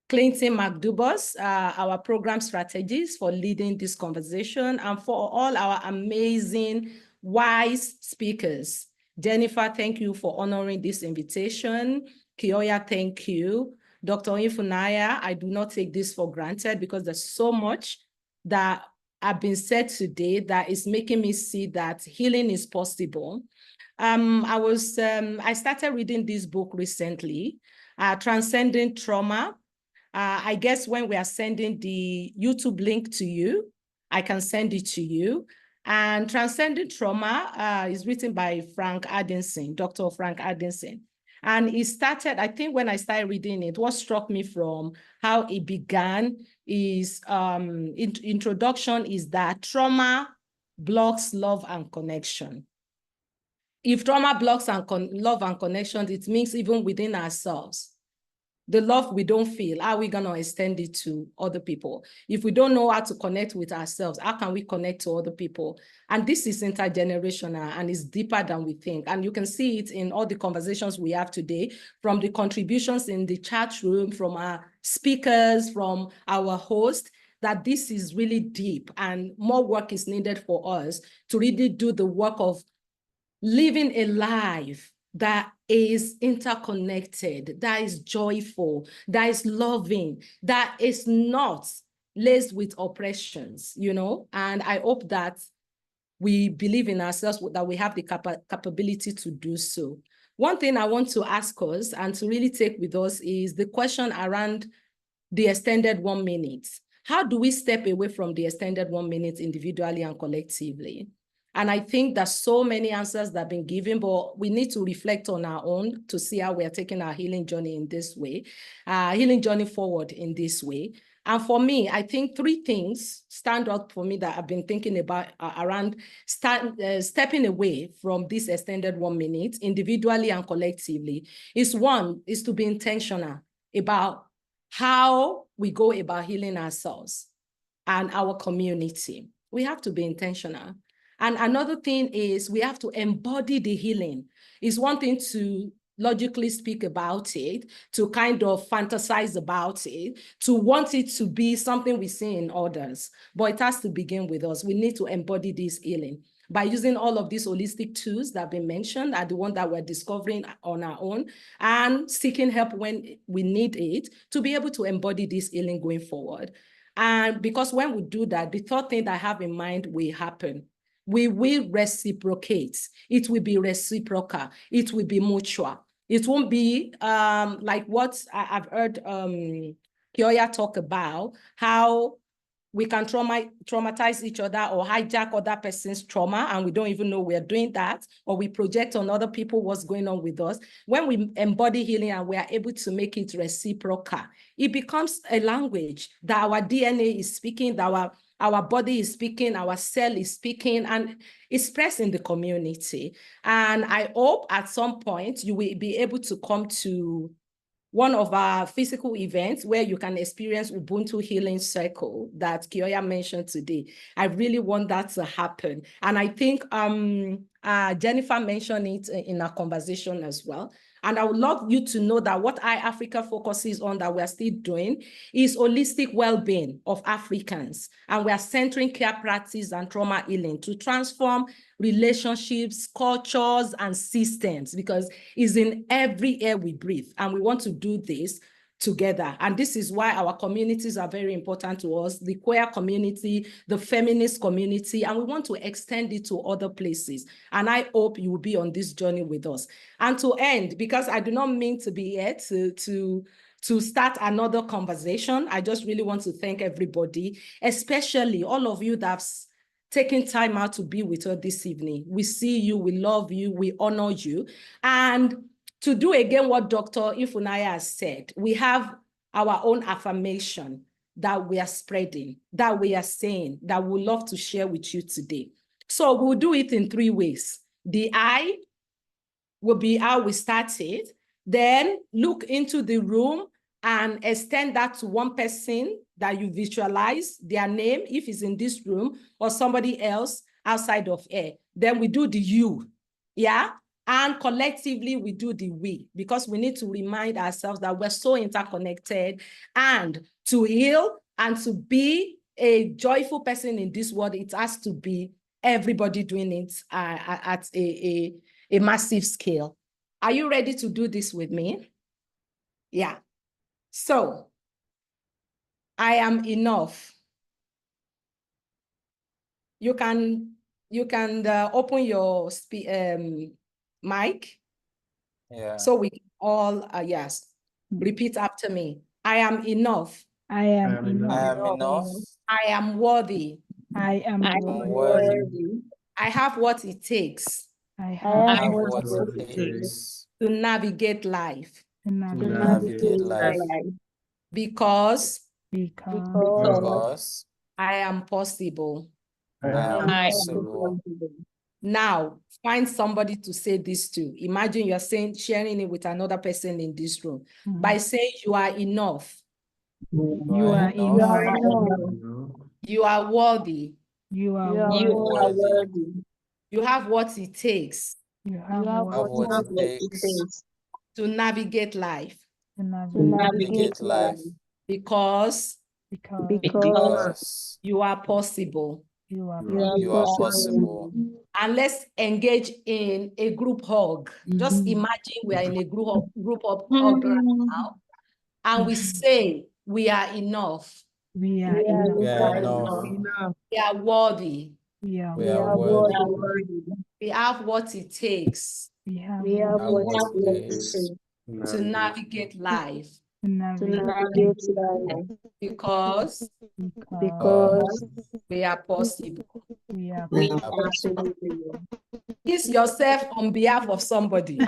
Clinton McDubus, our program strategist, for leading this conversation, and for all our amazing, wise speakers. Jennifer, thank you for honoring this invitation. Kioya, thank you. Dr. Ifunanya, I do not take this for granted because there's so much that have been said today that is making me see that healing is possible. I started reading this book recently, Transcending Trauma. I guess when we are sending the YouTube link to you, I can send it to you. And Transcending Trauma is written by Frank Addison, Dr. Frank Addison. And it started, I think when I started reading it, what struck me from how it began is introduction is that trauma blocks love and connection. If trauma blocks love and connection, it means even within ourselves, the love we don't feel, how are we going to extend it to other people? If we don't know how to connect with ourselves, how can we connect to other people? And this is intergenerational and it's deeper than we think. And you can see it in all the conversations we have today, from the contributions in the chat room, from our speakers, from our host, that this is really deep and more work is needed for us to really do the work of living a life that is interconnected, that is joyful, that is loving, that is not laced with oppressions, you know? And I hope that we believe in ourselves, that we have the capability to do so. One thing I want to ask us and to really take with us is the question around the extended 1 minute. How do we step away from the extended 1 minute individually and collectively? And I think there's so many answers that have been given, but we need to reflect on our own to see how we are taking our healing journey in this way, healing journey forward in this way. And for me, I think 3 things stand out for me that I've been thinking about around stepping away from this extended 1 minute individually and collectively. One is to be intentional about how we go about healing ourselves and our community. We have to be intentional. And another thing is we have to embody the healing. It's one thing to logically speak about it, to kind of fantasize about it, to want it to be something we see in others, but it has to begin with us. We need to embody this healing by using all of these holistic tools that have been mentioned, are the ones that we're discovering on our own, and seeking help when we need it to be able to embody this healing going forward. And because when we do that, the third thing that I have in mind will happen. We will reciprocate. It will be reciprocal. It will be mutual. It won't be like what I've heard Kioya talk about, how we can traumatize each other or hijack other person's trauma, and we don't even know we're doing that, or we project on other people what's going on with us. When we embody healing and we are able to make it reciprocal, it becomes a language that our DNA is speaking, that our body is speaking, our cell is speaking, and it's spreads in the community. And I hope at some point you will be able to come to one of our physical events where you can experience Ubuntu Healing Circle that Kioya mentioned today. I really want that to happen. And I think Jennifer mentioned it in our conversation as well. And I would love you to know that what ìAfrika focuses on, that we're still doing, is holistic well-being of Africans. And we are centering care practice and trauma healing to transform relationships, cultures, and systems, because it's in every air we breathe. And we want to do this together. And this is why our communities are very important to us, the queer community, the feminist community, and we want to extend it to other places. And I hope you will be on this journey with us. And to end, because I do not mean to be here to start another conversation, I just really want to thank everybody, especially all of you that's taking time out to be with us this evening. We see you, we love you, we honor you. And to do again what Dr. Ifunanya has said, we have our own affirmation that we are spreading, that we are saying, that we'd love to share with you today. So we'll do it in 3 ways. The I will be how we started, then look into the room and extend that to one person that you visualize, their name, if it's in this room, or somebody else outside of here. Then we do the you, yeah? And collectively, we do the we, because we need to remind ourselves that we're so interconnected, and to heal and to be a joyful person in this world, it has to be everybody doing it at a massive scale. Are you ready to do this with me? Yeah. So, I am enough. You can open your mic. Yeah. So we all, yes, repeat after me. I am enough. I am enough. I am enough. I am worthy. I am worthy. I have what it takes. I have I have what what it it takes. takes. To navigate life. To navigate life. Because Because I am possible. I am possible. Now, find somebody to say this to. Imagine you're sharing it with another person in this room by saying you are enough. You are enough. You are worthy. You are worthy. You have what it takes. You have what it takes to navigate life. to navigate life. Because you are possible. You are possible. And let's engage in a group hug. Just imagine we are in a group of hug right now. And we say we are enough. We are enough. We are worthy. We are worthy. We have what it takes. We have what it takes to navigate life. to navigate life. Because we are possible. We are possible. Kiss yourself on behalf of somebody.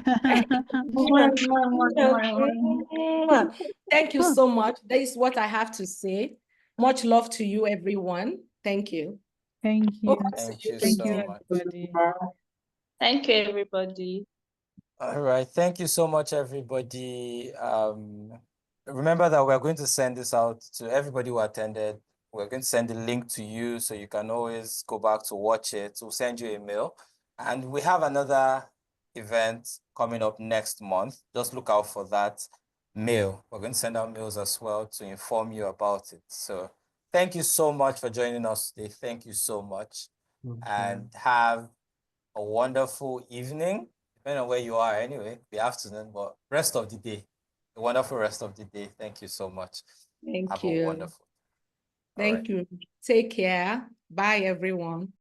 Thank you so much. That is what I have to say. Much love to you, everyone. Thank you. Thank you. Thank you Thank so you, much. everybody. Thank you, everybody. All right. Thank you so much, everybody. Remember that we're going to send this out to everybody who attended. We're going to send the link to you so you can always go back to watch it. We'll send you a mail. And we have another event coming up next month. Just look out for that mail. We're going to send out mails as well to inform you about it. So thank you so much for joining us today. Thank you so much. And have a wonderful evening, depending on where you are anyway, the afternoon, but rest of the day. A wonderful rest of the day. Thank you so much. Thank Have you. a wonderful. Thank you. Take care. Bye, everyone.